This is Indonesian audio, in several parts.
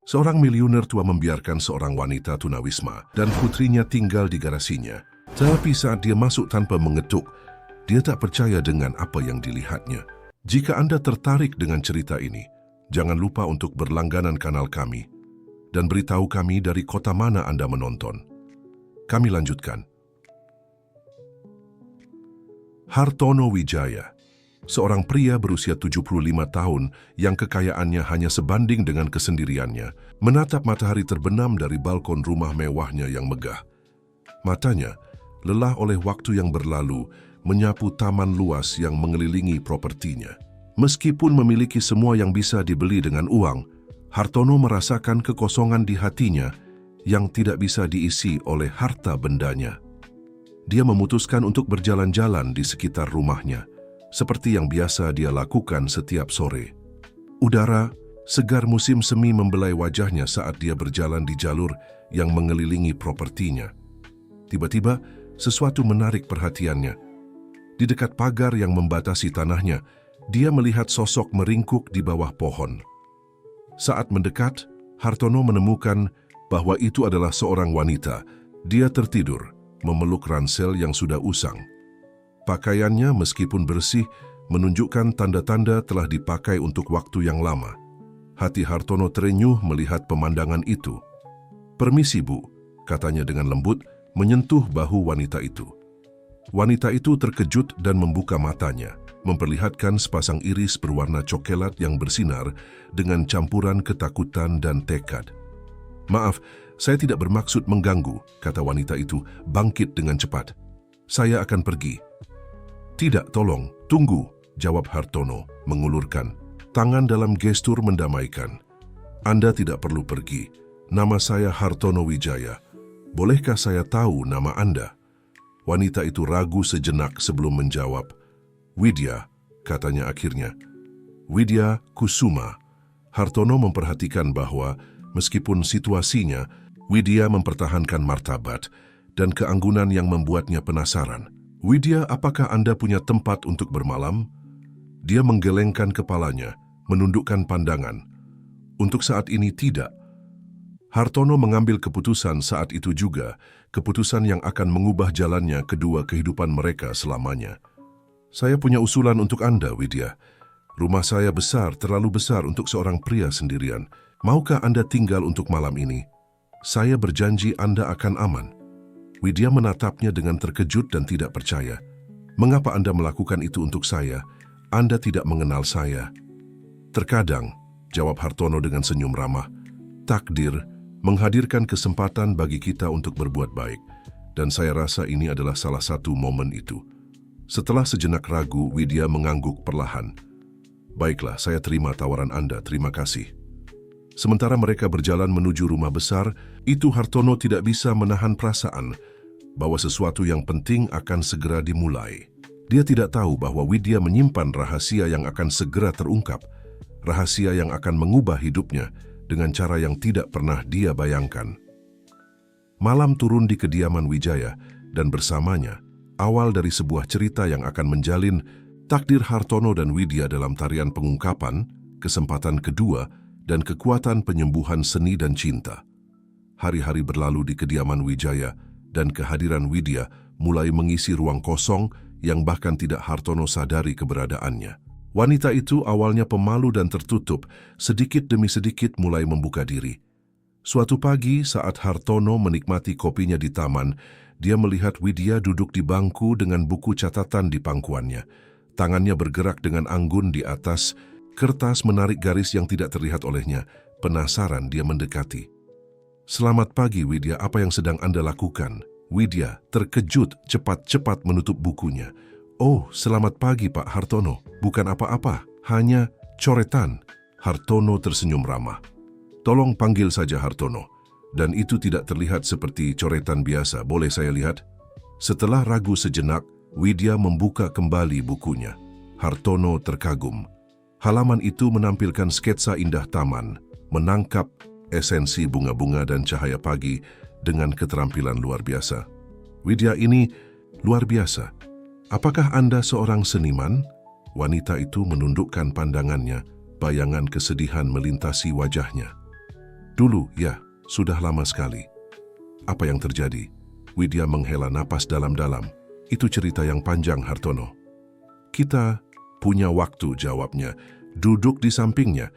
Seorang miliuner tua membiarkan seorang wanita tunawisma dan putrinya tinggal di garasinya. Tapi saat dia masuk tanpa mengetuk, dia tak percaya dengan apa yang dilihatnya. Jika Anda tertarik dengan cerita ini, jangan lupa untuk berlangganan kanal kami dan beritahu kami dari kota mana Anda menonton. Kami lanjutkan. Hartono Wijaya, seorang pria berusia 75 tahun yang kekayaannya hanya sebanding dengan kesendiriannya, menatap matahari terbenam dari balkon rumah mewahnya yang megah. Matanya, lelah oleh waktu yang berlalu, menyapu taman luas yang mengelilingi propertinya. Meskipun memiliki semua yang bisa dibeli dengan uang, Hartono merasakan kekosongan di hatinya yang tidak bisa diisi oleh harta bendanya. Dia memutuskan untuk berjalan-jalan di sekitar rumahnya, seperti yang biasa dia lakukan setiap sore. Udara segar musim semi membelai wajahnya saat dia berjalan di jalur yang mengelilingi propertinya. Tiba-tiba, sesuatu menarik perhatiannya. Di dekat pagar yang membatasi tanahnya, dia melihat sosok meringkuk di bawah pohon. Saat mendekat, Hartono menemukan bahwa itu adalah seorang wanita. Dia tertidur, memeluk ransel yang sudah usang. Pakaiannya meskipun bersih, menunjukkan tanda-tanda telah dipakai untuk waktu yang lama. Hati Hartono terenyuh melihat pemandangan itu. "Permisi, Bu," katanya dengan lembut, menyentuh bahu wanita itu. Wanita itu terkejut dan membuka matanya, memperlihatkan sepasang iris berwarna coklat yang bersinar dengan campuran ketakutan dan tekad. "Maaf, saya tidak bermaksud mengganggu," kata wanita itu, bangkit dengan cepat. "Saya akan pergi." "Tidak, tolong, tunggu," jawab Hartono, mengulurkan tangan dalam gestur mendamaikan. "Anda tidak perlu pergi. Nama saya Hartono Wijaya. Bolehkah saya tahu nama Anda?" Wanita itu ragu sejenak sebelum menjawab. "Widya," katanya akhirnya. "Widya Kusuma." Hartono memperhatikan bahwa meskipun situasinya, Widya mempertahankan martabat dan keanggunan yang membuatnya penasaran. "Widya, apakah Anda punya tempat untuk bermalam?" Dia menggelengkan kepalanya, menundukkan pandangan. "Untuk saat ini tidak." Hartono mengambil keputusan saat itu juga, keputusan yang akan mengubah jalannya kedua kehidupan mereka selamanya. "Saya punya usulan untuk Anda, Widya. Rumah saya besar, terlalu besar untuk seorang pria sendirian. Maukah Anda tinggal untuk malam ini? Saya berjanji Anda akan aman." Widya menatapnya dengan terkejut dan tidak percaya. "Mengapa Anda melakukan itu untuk saya? Anda tidak mengenal saya." "Terkadang," jawab Hartono dengan senyum ramah, "takdir menghadirkan kesempatan bagi kita untuk berbuat baik, dan saya rasa ini adalah salah satu momen itu." Setelah sejenak ragu, Widya mengangguk perlahan. "Baiklah, saya terima tawaran Anda, terima kasih." Sementara mereka berjalan menuju rumah besar, itu Hartono tidak bisa menahan perasaan bahwa sesuatu yang penting akan segera dimulai. Dia tidak tahu bahwa Widya menyimpan rahasia yang akan segera terungkap, rahasia yang akan mengubah hidupnya dengan cara yang tidak pernah dia bayangkan. Malam turun di kediaman Wijaya, dan bersamanya, awal dari sebuah cerita yang akan menjalin takdir Hartono dan Widya dalam tarian pengungkapan, kesempatan kedua, dan kekuatan penyembuhan seni dan cinta. Hari-hari berlalu di kediaman Wijaya, dan kehadiran Widya mulai mengisi ruang kosong yang bahkan tidak Hartono sadari keberadaannya. Wanita itu awalnya pemalu dan tertutup, sedikit demi sedikit mulai membuka diri. Suatu pagi saat Hartono menikmati kopinya di taman, dia melihat Widya duduk di bangku dengan buku catatan di pangkuannya. Tangannya bergerak dengan anggun di atas kertas, menarik garis yang tidak terlihat olehnya. Penasaran, dia mendekati. "Selamat pagi, Widya. Apa yang sedang Anda lakukan?" Widya terkejut, cepat-cepat menutup bukunya. "Oh, selamat pagi, Pak Hartono. Bukan apa-apa, hanya coretan." Hartono tersenyum ramah. "Tolong panggil saja Hartono. Dan itu tidak terlihat seperti coretan biasa. Boleh saya lihat?" Setelah ragu sejenak, Widya membuka kembali bukunya. Hartono terkagum. Halaman itu menampilkan sketsa indah taman, menangkap esensi bunga-bunga dan cahaya pagi dengan keterampilan luar biasa. "Widya, ini luar biasa. Apakah Anda seorang seniman?" Wanita itu menundukkan pandangannya, bayangan kesedihan melintasi wajahnya. Dulu, ya, sudah lama sekali. Apa yang terjadi? Widya menghela napas dalam-dalam. Itu cerita yang panjang, Hartono. Kita punya waktu, jawabnya. Duduk di sampingnya.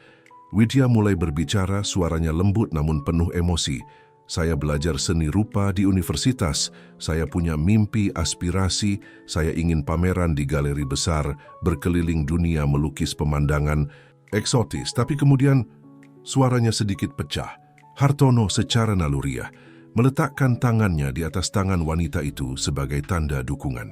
Widya mulai berbicara, suaranya lembut namun penuh emosi. Saya belajar seni rupa di universitas. Saya punya mimpi, aspirasi. Saya ingin pameran di galeri besar, berkeliling dunia melukis pemandangan eksotis. Tapi kemudian suaranya sedikit pecah. Hartono secara naluriah meletakkan tangannya di atas tangan wanita itu sebagai tanda dukungan.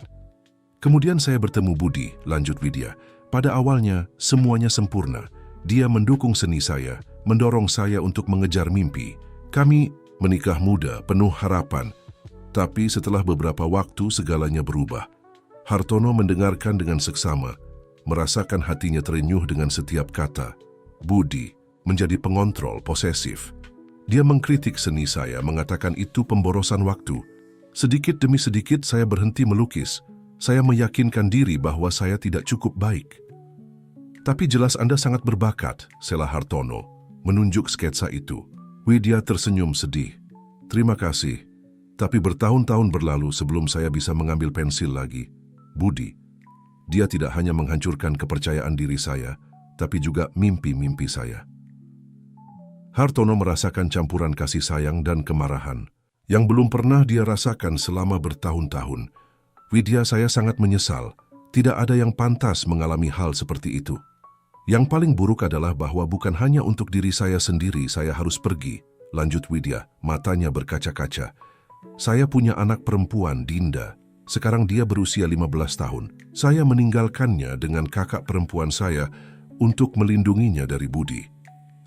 Kemudian saya bertemu Budi, lanjut Widya. Pada awalnya, semuanya sempurna. Dia mendukung seni saya, mendorong saya untuk mengejar mimpi. Kami menikah muda, penuh harapan. Tapi setelah beberapa waktu, segalanya berubah. Hartono mendengarkan dengan seksama, merasakan hatinya terenyuh dengan setiap kata. Budi menjadi pengontrol, posesif. Dia mengkritik seni saya, mengatakan itu pemborosan waktu. Sedikit demi sedikit saya berhenti melukis. Saya meyakinkan diri bahwa saya tidak cukup baik. Tapi jelas Anda sangat berbakat, sela Hartono, menunjuk sketsa itu. Widya tersenyum sedih. Terima kasih. Tapi bertahun-tahun berlalu sebelum saya bisa mengambil pensil lagi. Budi, dia tidak hanya menghancurkan kepercayaan diri saya, tapi juga mimpi-mimpi saya. Hartono merasakan campuran kasih sayang dan kemarahan yang belum pernah dia rasakan selama bertahun-tahun. Widya, saya sangat menyesal. Tidak ada yang pantas mengalami hal seperti itu. Yang paling buruk adalah bahwa bukan hanya untuk diri saya sendiri saya harus pergi, lanjut Widya, matanya berkaca-kaca. Saya punya anak perempuan, Dinda. Sekarang dia berusia 15 tahun. Saya meninggalkannya dengan kakak perempuan saya untuk melindunginya dari Budi.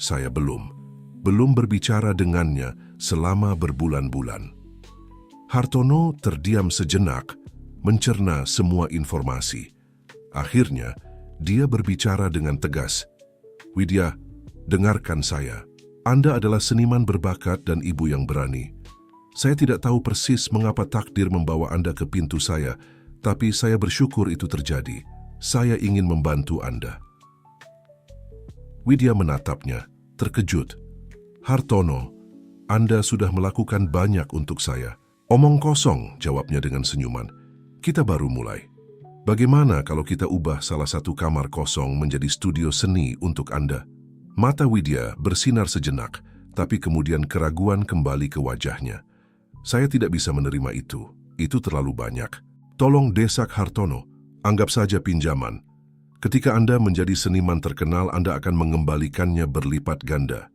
Saya belum berbicara dengannya selama berbulan-bulan. Hartono terdiam sejenak, mencerna semua informasi. Akhirnya, dia berbicara dengan tegas. Widya, dengarkan saya. Anda adalah seniman berbakat dan ibu yang berani. Saya tidak tahu persis mengapa takdir membawa Anda ke pintu saya, tapi saya bersyukur itu terjadi. Saya ingin membantu Anda. Widya menatapnya, terkejut. Hartono, Anda sudah melakukan banyak untuk saya. Omong kosong, jawabnya dengan senyuman. Kita baru mulai. Bagaimana kalau kita ubah salah satu kamar kosong menjadi studio seni untuk Anda? Mata Widya bersinar sejenak, tapi kemudian keraguan kembali ke wajahnya. Saya tidak bisa menerima itu. Itu terlalu banyak. Tolong, desak Hartono. Anggap saja pinjaman. Ketika Anda menjadi seniman terkenal, Anda akan mengembalikannya berlipat ganda.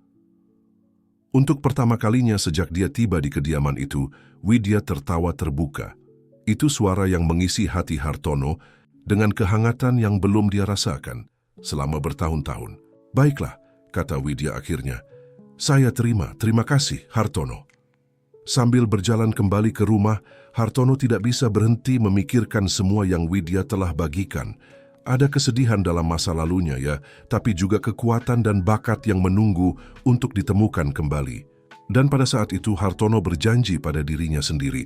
Untuk pertama kalinya sejak dia tiba di kediaman itu, Widya tertawa terbuka. Itu suara yang mengisi hati Hartono dengan kehangatan yang belum dia rasakan selama bertahun-tahun. Baiklah, kata Widya akhirnya. Saya terima kasih, Hartono. Sambil berjalan kembali ke rumah, Hartono tidak bisa berhenti memikirkan semua yang Widya telah bagikan. Ada kesedihan dalam masa lalunya ya, tapi juga kekuatan dan bakat yang menunggu untuk ditemukan kembali. Dan pada saat itu Hartono berjanji pada dirinya sendiri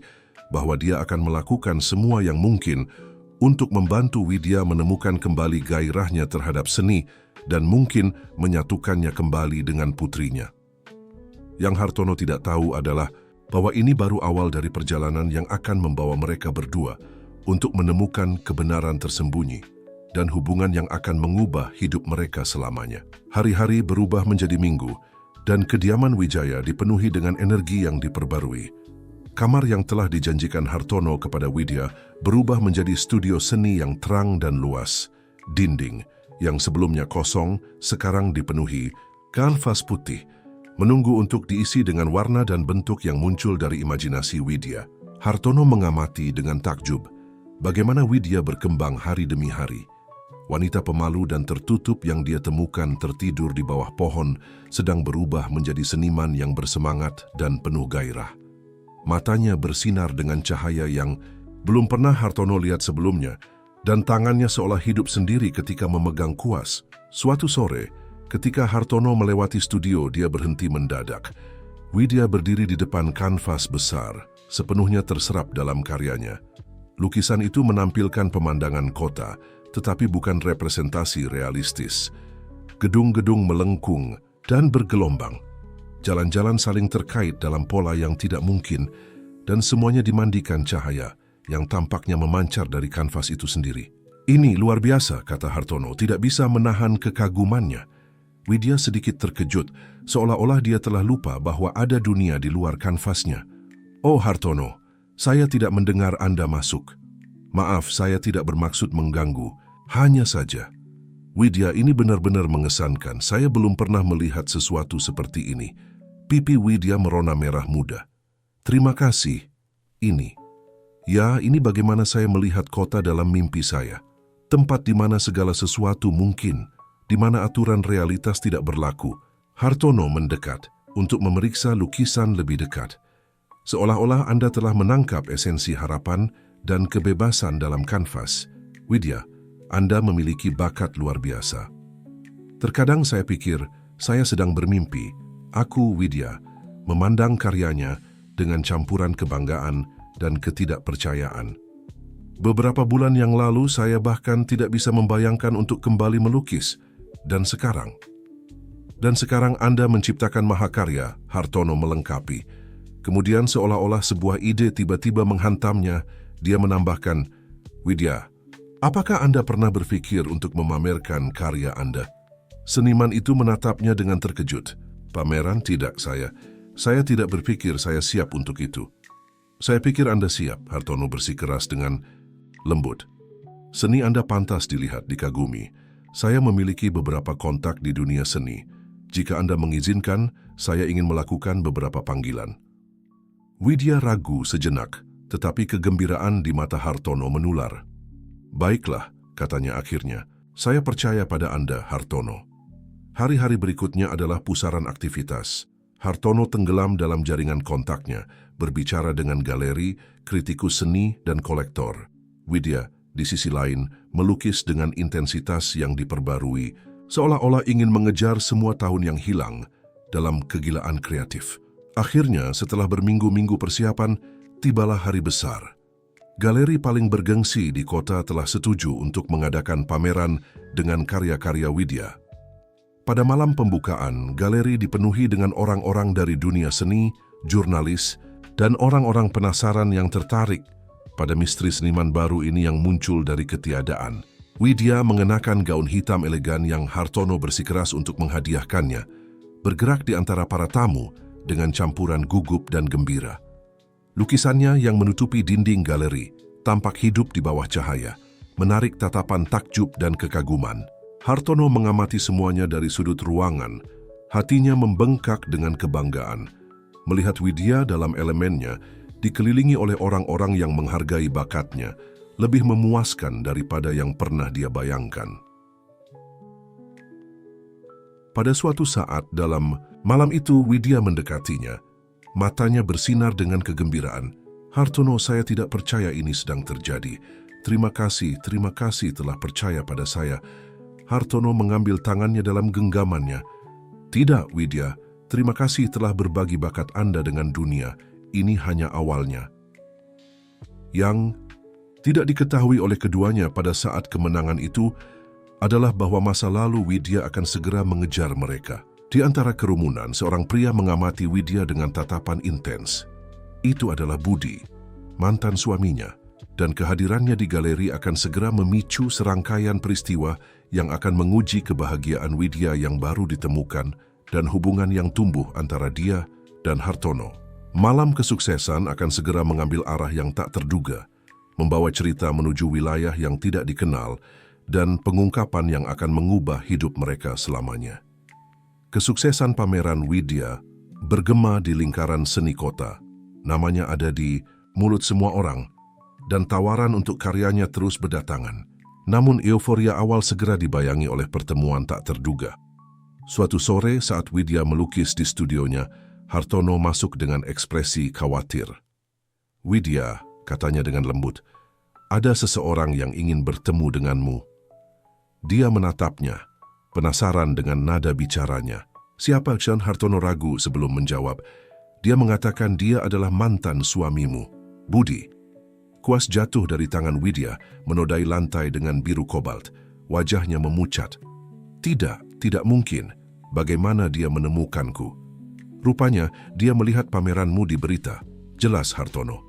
bahwa dia akan melakukan semua yang mungkin untuk membantu Widya menemukan kembali gairahnya terhadap seni dan mungkin menyatukannya kembali dengan putrinya. Yang Hartono tidak tahu adalah bahwa ini baru awal dari perjalanan yang akan membawa mereka berdua untuk menemukan kebenaran tersembunyi dan hubungan yang akan mengubah hidup mereka selamanya. Hari-hari berubah menjadi minggu, dan kediaman Wijaya dipenuhi dengan energi yang diperbarui. Kamar yang telah dijanjikan Hartono kepada Widya berubah menjadi studio seni yang terang dan luas. Dinding yang sebelumnya kosong sekarang dipenuhi kanvas putih, menunggu untuk diisi dengan warna dan bentuk yang muncul dari imajinasi Widya. Hartono mengamati dengan takjub bagaimana Widya berkembang hari demi hari. Wanita pemalu dan tertutup yang dia temukan tertidur di bawah pohon sedang berubah menjadi seniman yang bersemangat dan penuh gairah. Matanya bersinar dengan cahaya yang belum pernah Hartono lihat sebelumnya, dan tangannya seolah hidup sendiri ketika memegang kuas. Suatu sore, ketika Hartono melewati studio, dia berhenti mendadak. Widya berdiri di depan kanvas besar, sepenuhnya terserap dalam karyanya. Lukisan itu menampilkan pemandangan kota, tetapi bukan representasi realistis. Gedung-gedung melengkung dan bergelombang. Jalan-jalan saling terkait dalam pola yang tidak mungkin dan semuanya dimandikan cahaya yang tampaknya memancar dari kanvas itu sendiri. "Ini luar biasa," kata Hartono, tidak bisa menahan kekagumannya. Widya sedikit terkejut, seolah-olah dia telah lupa bahwa ada dunia di luar kanvasnya. "Oh Hartono, saya tidak mendengar Anda masuk. Maaf, saya tidak bermaksud mengganggu. Hanya saja." "Widya, ini benar-benar mengesankan. Saya belum pernah melihat sesuatu seperti ini." Pipi Widya merona merah muda. "Terima kasih. Ini. Ya, ini bagaimana saya melihat kota dalam mimpi saya. Tempat di mana segala sesuatu mungkin, di mana aturan realitas tidak berlaku." Hartono mendekat untuk memeriksa lukisan lebih dekat. "Seolah-olah Anda telah menangkap esensi harapan dan kebebasan dalam kanvas. Widya, Anda memiliki bakat luar biasa." "Terkadang saya pikir saya sedang bermimpi." Aku, Widya, memandang karyanya dengan campuran kebanggaan dan ketidakpercayaan. "Beberapa bulan yang lalu saya bahkan tidak bisa membayangkan untuk kembali melukis. Dan sekarang Anda menciptakan mahakarya," Hartono melengkapi. Kemudian seolah-olah sebuah ide tiba-tiba menghantamnya, dia menambahkan, "Widya, apakah Anda pernah berpikir untuk memamerkan karya Anda?" Seniman itu menatapnya dengan terkejut. "Pameran? Tidak, Saya tidak berpikir saya siap untuk itu." "Saya pikir Anda siap," Hartono bersikeras dengan lembut. "Seni Anda pantas dilihat, dikagumi. Saya memiliki beberapa kontak di dunia seni. Jika Anda mengizinkan, saya ingin melakukan beberapa panggilan." Widya ragu sejenak, tetapi kegembiraan di mata Hartono menular. "Baiklah," katanya akhirnya. "Saya percaya pada Anda, Hartono." Hari-hari berikutnya adalah pusaran aktivitas. Hartono tenggelam dalam jaringan kontaknya, berbicara dengan galeri, kritikus seni, dan kolektor. Widya, di sisi lain, melukis dengan intensitas yang diperbarui, seolah-olah ingin mengejar semua tahun yang hilang dalam kegilaan kreatif. Akhirnya, setelah berminggu-minggu persiapan, tibalah hari besar. Galeri paling bergengsi di kota telah setuju untuk mengadakan pameran dengan karya-karya Widya. Pada malam pembukaan, galeri dipenuhi dengan orang-orang dari dunia seni, jurnalis, dan orang-orang penasaran yang tertarik pada misteri seniman baru ini yang muncul dari ketiadaan. Widya mengenakan gaun hitam elegan yang Hartono bersikeras untuk menghadiahkannya, bergerak di antara para tamu dengan campuran gugup dan gembira. Lukisannya yang menutupi dinding galeri tampak hidup di bawah cahaya, menarik tatapan takjub dan kekaguman. Hartono mengamati semuanya dari sudut ruangan, hatinya membengkak dengan kebanggaan. Melihat Widya dalam elemennya, dikelilingi oleh orang-orang yang menghargai bakatnya, lebih memuaskan daripada yang pernah dia bayangkan. Pada suatu saat dalam malam itu, Widya mendekatinya. Matanya bersinar dengan kegembiraan. "Hartono, saya tidak percaya ini sedang terjadi. Terima kasih telah percaya pada saya." Hartono mengambil tangannya dalam genggamannya. "Tidak, Widya, terima kasih telah berbagi bakat Anda dengan dunia. Ini hanya awalnya." Yang tidak diketahui oleh keduanya pada saat kemenangan itu adalah bahwa masa lalu Widya akan segera mengejar mereka. Di antara kerumunan, seorang pria mengamati Widya dengan tatapan intens. Itu adalah Budi, mantan suaminya, dan kehadirannya di galeri akan segera memicu serangkaian peristiwa yang akan menguji kebahagiaan Widya yang baru ditemukan dan hubungan yang tumbuh antara dia dan Hartono. Malam kesuksesan akan segera mengambil arah yang tak terduga, membawa cerita menuju wilayah yang tidak dikenal dan pengungkapan yang akan mengubah hidup mereka selamanya. Kesuksesan pameran Widya bergema di lingkaran seni kota. Namanya ada di mulut semua orang, dan tawaran untuk karyanya terus berdatangan. Namun euforia awal segera dibayangi oleh pertemuan tak terduga. Suatu sore saat Widya melukis di studionya, Hartono masuk dengan ekspresi khawatir. "Widya," katanya dengan lembut, "ada seseorang yang ingin bertemu denganmu." Dia menatapnya, penasaran dengan nada bicaranya. "Siapa?" Hartono ragu sebelum menjawab. Dia mengatakan dia adalah mantan suamimu, Budi. Kuas jatuh dari tangan Widya, menodai lantai dengan biru kobalt. Wajahnya memucat. Tidak mungkin. Bagaimana dia menemukanku?" Rupanya, dia melihat pameranmu di berita. Jelas, Hartono.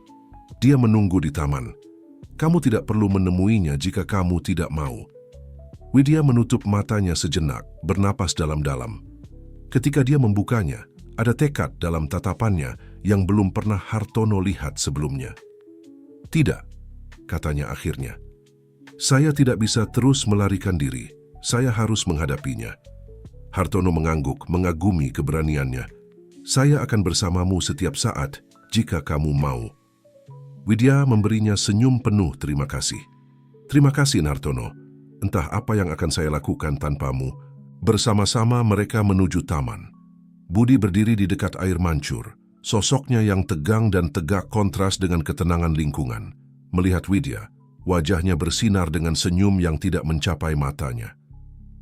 Dia menunggu di taman. Kamu tidak perlu menemuinya jika kamu tidak mau. Widya menutup matanya sejenak, bernapas dalam-dalam. Ketika dia membukanya, ada tekad dalam tatapannya yang belum pernah Hartono lihat sebelumnya. Tidak, katanya akhirnya. Saya tidak bisa terus melarikan diri. Saya harus menghadapinya. Hartono mengangguk, mengagumi keberaniannya. Saya akan bersamamu setiap saat jika kamu mau. Widya memberinya senyum penuh terima kasih. Terima kasih, Hartono. Entah apa yang akan saya lakukan tanpamu. Bersama-sama mereka menuju taman. Budi berdiri di dekat air mancur. Sosoknya yang tegang dan tegak kontras dengan ketenangan lingkungan. Melihat Widya, wajahnya bersinar dengan senyum yang tidak mencapai matanya.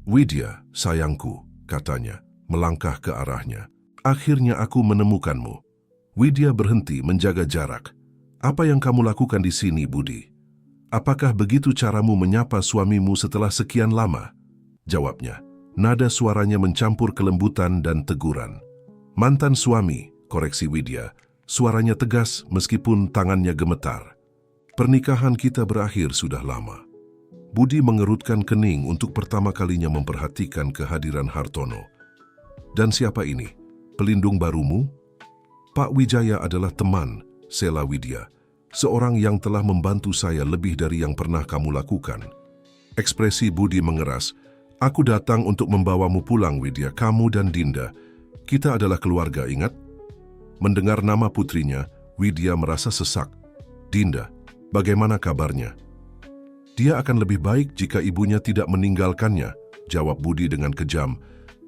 Widya, sayangku, katanya, melangkah ke arahnya. Akhirnya aku menemukanmu. Widya berhenti menjaga jarak. Apa yang kamu lakukan di sini, Budi? Apakah begitu caramu menyapa suamimu setelah sekian lama? Jawabnya, nada suaranya mencampur kelembutan dan teguran. Mantan suami, koreksi Widya, suaranya tegas meskipun tangannya gemetar. Pernikahan kita berakhir sudah lama. Budi mengerutkan kening untuk pertama kalinya memperhatikan kehadiran Hartono. Dan siapa ini? Pelindung barumu? Pak Wijaya adalah teman, sela Widya. Seorang yang telah membantu saya lebih dari yang pernah kamu lakukan. Ekspresi Budi mengeras. Aku datang untuk membawamu pulang, Widya, kamu dan Dinda. Kita adalah keluarga, ingat? Mendengar nama putrinya, Widya merasa sesak. Dinda, bagaimana kabarnya? Dia akan lebih baik jika ibunya tidak meninggalkannya, jawab Budi dengan kejam.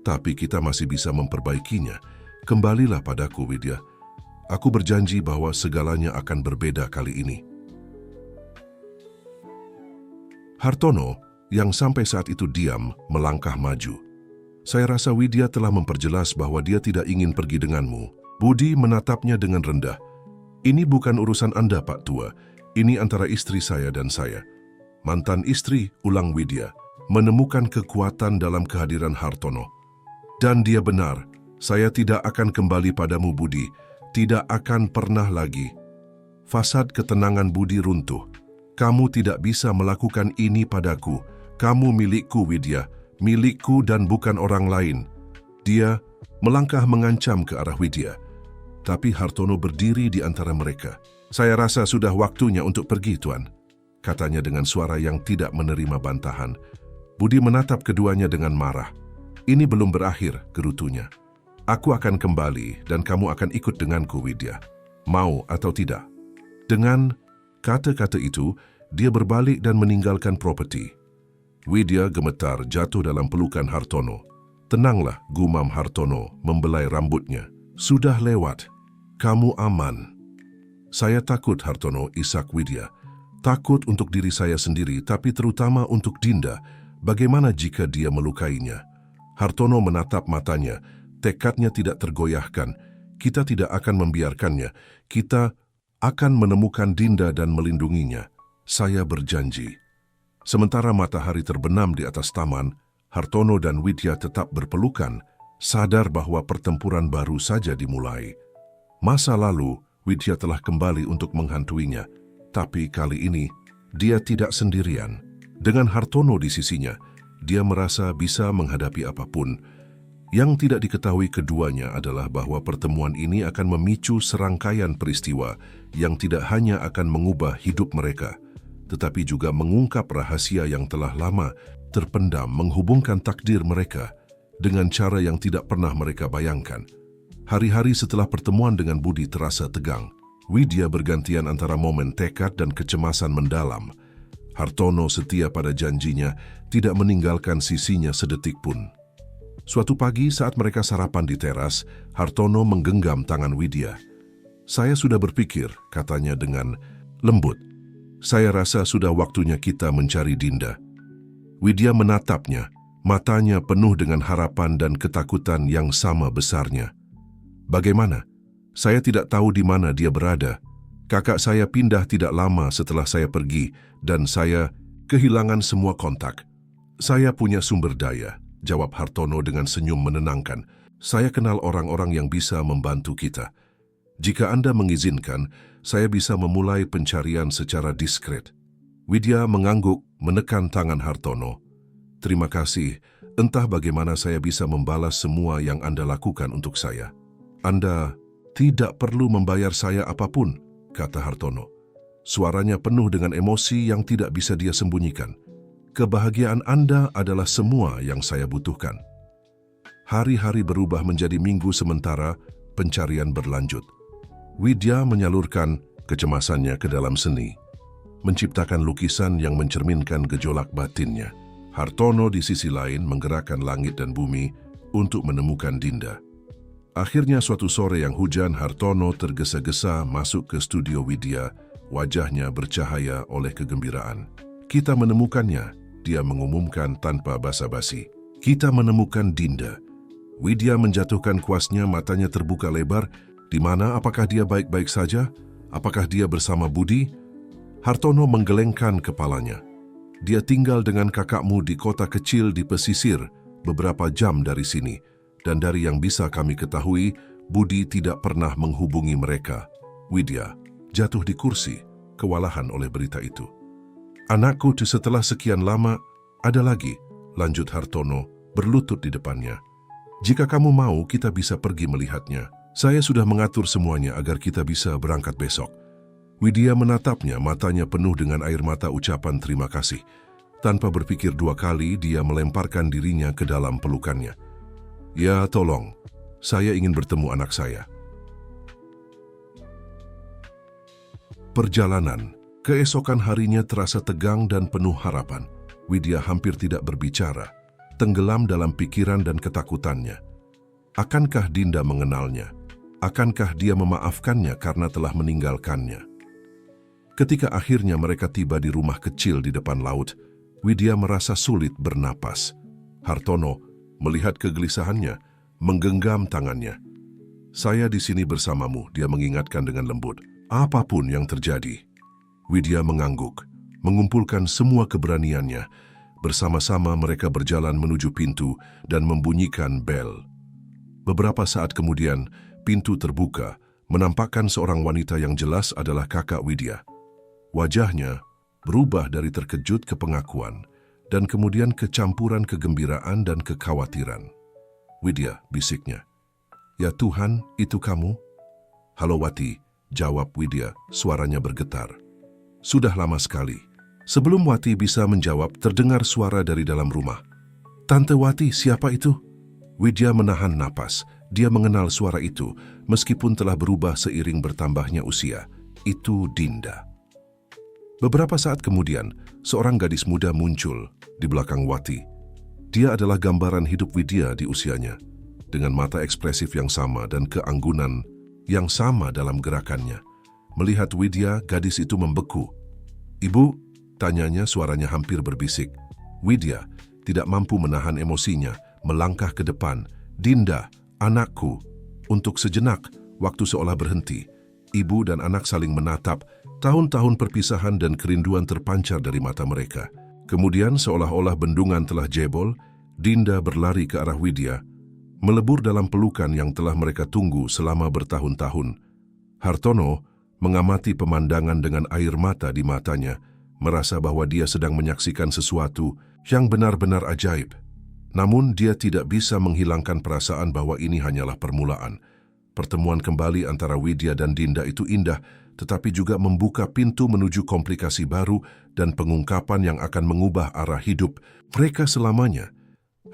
Tapi kita masih bisa memperbaikinya. Kembalilah padaku, Widya. Aku berjanji bahwa segalanya akan berbeda kali ini. Hartono, yang sampai saat itu diam, melangkah maju. Saya rasa Widya telah memperjelas bahwa dia tidak ingin pergi denganmu. Budi menatapnya dengan rendah. Ini bukan urusan Anda, Pak Tua. Ini antara istri saya dan saya. Mantan istri, ulang Widya, menemukan kekuatan dalam kehadiran Hartono. Dan dia benar, saya tidak akan kembali padamu, Budi. Tidak akan pernah lagi. Fasad ketenangan Budi runtuh. Kamu tidak bisa melakukan ini padaku. Kamu milikku, Widya. Milikku dan bukan orang lain. Dia melangkah mengancam ke arah Widya. Tapi Hartono berdiri di antara mereka. Saya rasa sudah waktunya untuk pergi, Tuan, katanya dengan suara yang tidak menerima bantahan. Budi menatap keduanya dengan marah. Ini belum berakhir, gerutunya. Aku akan kembali dan kamu akan ikut denganku, Widya. Mau atau tidak? Dengan kata-kata itu, dia berbalik dan meninggalkan properti. Widya gemetar jatuh dalam pelukan Hartono. Tenanglah, gumam Hartono membelai rambutnya. Sudah lewat. Kamu aman. Saya takut, Hartono, isak Widya. Takut untuk diri saya sendiri, tapi terutama untuk Dinda. Bagaimana jika dia melukainya? Hartono menatap matanya. Tekadnya tidak tergoyahkan. Kita tidak akan membiarkannya. Kita akan menemukan Dinda dan melindunginya. Saya berjanji. Sementara matahari terbenam di atas taman, Hartono dan Widya tetap berpelukan, sadar bahwa pertempuran baru saja dimulai. Masa lalu, Widya telah kembali untuk menghantuinya. Tapi kali ini, dia tidak sendirian. Dengan Hartono di sisinya, dia merasa bisa menghadapi apapun. Yang tidak diketahui keduanya adalah bahwa pertemuan ini akan memicu serangkaian peristiwa yang tidak hanya akan mengubah hidup mereka, tetapi juga mengungkap rahasia yang telah lama terpendam, menghubungkan takdir mereka dengan cara yang tidak pernah mereka bayangkan. Hari-hari setelah pertemuan dengan Budi terasa tegang. Widya bergantian antara momen tekad dan kecemasan mendalam. Hartono setia pada janjinya, tidak meninggalkan sisinya sedetik pun. Suatu pagi saat mereka sarapan di teras, Hartono menggenggam tangan Widya. Saya sudah berpikir, katanya dengan lembut. Saya rasa sudah waktunya kita mencari Dinda. Widya menatapnya, matanya penuh dengan harapan dan ketakutan yang sama besarnya. Bagaimana? Saya tidak tahu di mana dia berada. Kakak saya pindah tidak lama setelah saya pergi dan saya kehilangan semua kontak. Saya punya sumber daya, jawab Hartono dengan senyum menenangkan. Saya kenal orang-orang yang bisa membantu kita. Jika Anda mengizinkan, saya bisa memulai pencarian secara diskret." Widya mengangguk, menekan tangan Hartono. "Terima kasih. Entah bagaimana saya bisa membalas semua yang Anda lakukan untuk saya." "Anda tidak perlu membayar saya apapun," kata Hartono. Suaranya penuh dengan emosi yang tidak bisa dia sembunyikan. "Kebahagiaan Anda adalah semua yang saya butuhkan." Hari-hari berubah menjadi minggu sementara pencarian berlanjut. Widya menyalurkan kecemasannya ke dalam seni, menciptakan lukisan yang mencerminkan gejolak batinnya. Hartono di sisi lain menggerakkan langit dan bumi untuk menemukan Dinda. Akhirnya suatu sore yang hujan, Hartono tergesa-gesa masuk ke studio Widya, wajahnya bercahaya oleh kegembiraan. "Kita menemukannya," dia mengumumkan tanpa basa-basi. "Kita menemukan Dinda." Widya menjatuhkan kuasnya, matanya terbuka lebar. "Di mana? Apakah dia baik-baik saja? Apakah dia bersama Budi?" Hartono menggelengkan kepalanya. "Dia tinggal dengan kakakmu di kota kecil di pesisir, beberapa jam dari sini. Dan dari yang bisa kami ketahui, Budi tidak pernah menghubungi mereka." Widya jatuh di kursi, kewalahan oleh berita itu. "Anakku, setelah sekian lama, ada lagi," lanjut Hartono, berlutut di depannya. "Jika kamu mau, kita bisa pergi melihatnya. Saya sudah mengatur semuanya agar kita bisa berangkat besok." Widya menatapnya, matanya penuh dengan air mata ucapan terima kasih. Tanpa berpikir dua kali, dia melemparkan dirinya ke dalam pelukannya. "Ya, tolong. Saya ingin bertemu anak saya." Perjalanan. Keesokan harinya terasa tegang dan penuh harapan. Widya hampir tidak berbicara, tenggelam dalam pikiran dan ketakutannya. Akankah Dinda mengenalnya? Akankah dia memaafkannya karena telah meninggalkannya? Ketika akhirnya mereka tiba di rumah kecil di depan laut, Widya merasa sulit bernapas. Hartono, melihat kegelisahannya, menggenggam tangannya. "Saya di sini bersamamu," dia mengingatkan dengan lembut. "Apapun yang terjadi." Widya mengangguk, mengumpulkan semua keberaniannya. Bersama-sama mereka berjalan menuju pintu dan membunyikan bel. Beberapa saat kemudian, pintu terbuka, menampakkan seorang wanita yang jelas adalah kakak Widya. Wajahnya berubah dari terkejut ke pengakuan, dan kemudian kecampuran kegembiraan dan kekhawatiran. "Widya," bisiknya. "Ya Tuhan, itu kamu?" "Halo Wati," jawab Widya, suaranya bergetar. "Sudah lama sekali." Sebelum Wati bisa menjawab, terdengar suara dari dalam rumah. "Tante Wati, siapa itu?" Widya menahan napas. Dia mengenal suara itu, meskipun telah berubah seiring bertambahnya usia. Itu Dinda. Beberapa saat kemudian, seorang gadis muda muncul di belakang Wati. Dia adalah gambaran hidup Widya di usianya, dengan mata ekspresif yang sama dan keanggunan yang sama dalam gerakannya. Melihat Widya, gadis itu membeku. "Ibu?" tanyanya, suaranya hampir berbisik. Widya tidak mampu menahan emosinya, melangkah ke depan. "Dinda, anakku." Untuk sejenak, waktu seolah berhenti. Ibu dan anak saling menatap, tahun-tahun perpisahan dan kerinduan terpancar dari mata mereka. Kemudian seolah-olah bendungan telah jebol, Dinda berlari ke arah Widya, melebur dalam pelukan yang telah mereka tunggu selama bertahun-tahun. Hartono mengamati pemandangan dengan air mata di matanya, merasa bahwa dia sedang menyaksikan sesuatu yang benar-benar ajaib. Namun dia tidak bisa menghilangkan perasaan bahwa ini hanyalah permulaan. Pertemuan kembali antara Widya dan Dinda itu indah, tetapi juga membuka pintu menuju komplikasi baru dan pengungkapan yang akan mengubah arah hidup mereka selamanya.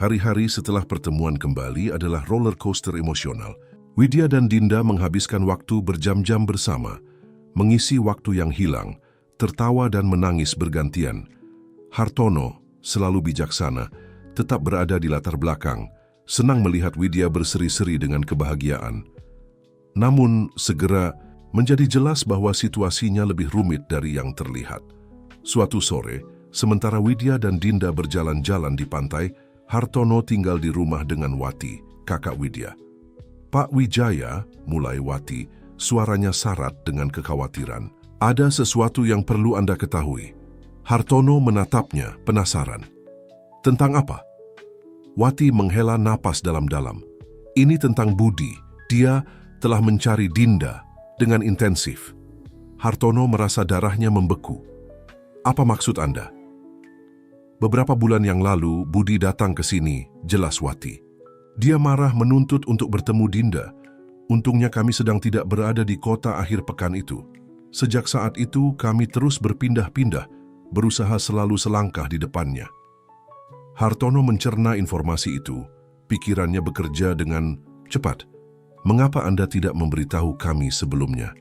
Hari-hari setelah pertemuan kembali adalah roller coaster emosional. Widya dan Dinda menghabiskan waktu berjam-jam bersama, mengisi waktu yang hilang, tertawa dan menangis bergantian. Hartono, selalu bijaksana, tetap berada di latar belakang, senang melihat Widya berseri-seri dengan kebahagiaan. Namun, segera menjadi jelas bahwa situasinya lebih rumit dari yang terlihat. Suatu sore, sementara Widya dan Dinda berjalan-jalan di pantai, Hartono tinggal di rumah dengan Wati, kakak Widya. "Pak Wijaya," mulai Wati, suaranya syarat dengan kekhawatiran. "Ada sesuatu yang perlu Anda ketahui." Hartono menatapnya, penasaran. "Tentang apa?" Wati menghela napas dalam-dalam. Ini tentang Budi. Dia telah mencari Dinda dengan intensif. Hartono merasa darahnya membeku. Apa maksud Anda? Beberapa bulan yang lalu, Budi datang ke sini, jelas Wati. Dia marah menuntut untuk bertemu Dinda. Untungnya kami sedang tidak berada di kota akhir pekan itu. Sejak saat itu, kami terus berpindah-pindah, berusaha selalu selangkah di depannya. Hartono mencerna informasi itu. Pikirannya bekerja dengan cepat. Mengapa Anda tidak memberitahu kami sebelumnya?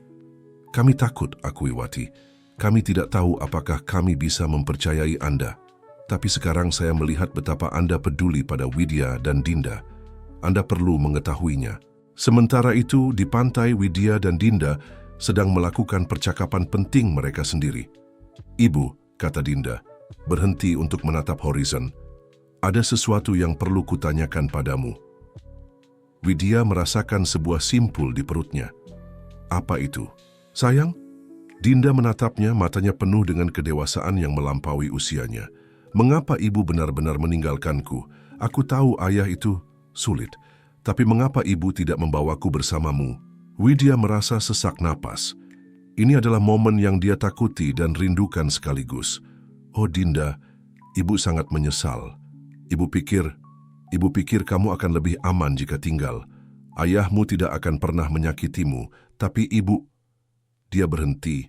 Kami takut, akui Wati. Kami tidak tahu apakah kami bisa mempercayai Anda. Tapi sekarang saya melihat betapa Anda peduli pada Widya dan Dinda. Anda perlu mengetahuinya. Sementara itu, di pantai Widya dan Dinda sedang melakukan percakapan penting mereka sendiri. Ibu, kata Dinda, berhenti untuk menatap horizon. Ada sesuatu yang perlu kutanyakan padamu. Widya merasakan sebuah simpul di perutnya. Apa itu? Sayang? Dinda menatapnya, matanya penuh dengan kedewasaan yang melampaui usianya. Mengapa ibu benar-benar meninggalkanku? Aku tahu ayah itu sulit. Tapi mengapa ibu tidak membawaku bersamamu? Widya merasa sesak napas. Ini adalah momen yang dia takuti dan rindukan sekaligus. Oh Dinda, ibu sangat menyesal. Ibu pikir kamu akan lebih aman jika tinggal. Ayahmu tidak akan pernah menyakitimu, tapi ibu... Dia berhenti,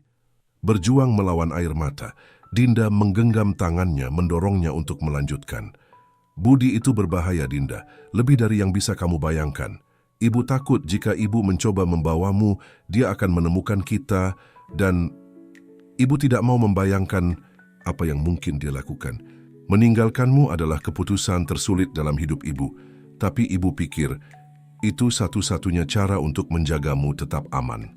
berjuang melawan air mata. Dinda menggenggam tangannya, mendorongnya untuk melanjutkan. Budi itu berbahaya, Dinda, lebih dari yang bisa kamu bayangkan. Ibu takut jika ibu mencoba membawamu, dia akan menemukan kita, dan ibu tidak mau membayangkan apa yang mungkin dia lakukan. Meninggalkanmu adalah keputusan tersulit dalam hidup ibu, tapi ibu pikir itu satu-satunya cara untuk menjagamu tetap aman.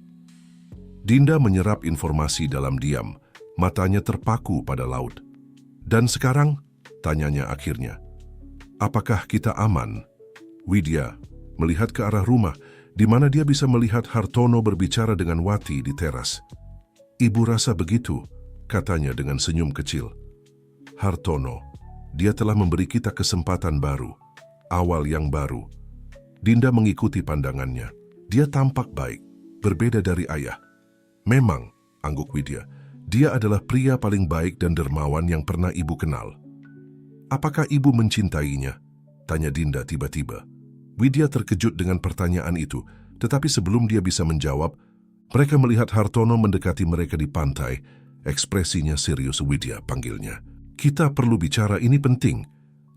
Dinda menyerap informasi dalam diam, matanya terpaku pada laut. Dan sekarang, tanyanya akhirnya, apakah kita aman? Widya melihat ke arah rumah, di mana dia bisa melihat Hartono berbicara dengan Wati di teras. Ibu rasa begitu, katanya dengan senyum kecil. Hartono, dia telah memberi kita kesempatan baru, awal yang baru. Dinda mengikuti pandangannya. Dia tampak baik, berbeda dari ayah. Memang, angguk Widya, dia adalah pria paling baik dan dermawan yang pernah ibu kenal. Apakah ibu mencintainya? Tanya Dinda tiba-tiba. Widya terkejut dengan pertanyaan itu, tetapi sebelum dia bisa menjawab, mereka melihat Hartono mendekati mereka di pantai. Ekspresinya serius. Widya, panggilnya. Kita perlu bicara, ini penting.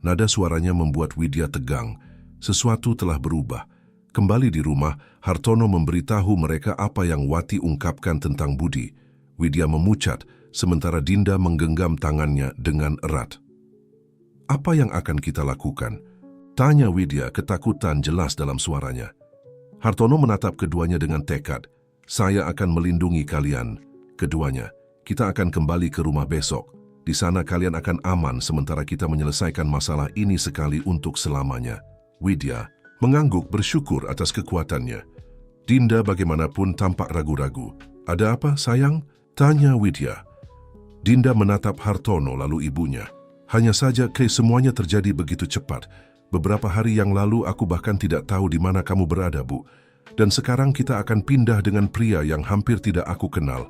Nada suaranya membuat Widya tegang. Sesuatu telah berubah. Kembali di rumah, Hartono memberitahu mereka apa yang Wati ungkapkan tentang Budi. Widya memucat, sementara Dinda menggenggam tangannya dengan erat. Apa yang akan kita lakukan? Tanya Widya, ketakutan jelas dalam suaranya. Hartono menatap keduanya dengan tekad. Saya akan melindungi kalian. Keduanya, kita akan kembali ke rumah besok. Di sana kalian akan aman sementara kita menyelesaikan masalah ini sekali untuk selamanya. Widya mengangguk bersyukur atas kekuatannya. Dinda bagaimanapun tampak ragu-ragu. Ada apa, sayang? Tanya Widya. Dinda menatap Hartono lalu ibunya. Hanya saja semuanya terjadi begitu cepat. Beberapa hari yang lalu aku bahkan tidak tahu di mana kamu berada, Bu. Dan sekarang kita akan pindah dengan pria yang hampir tidak aku kenal.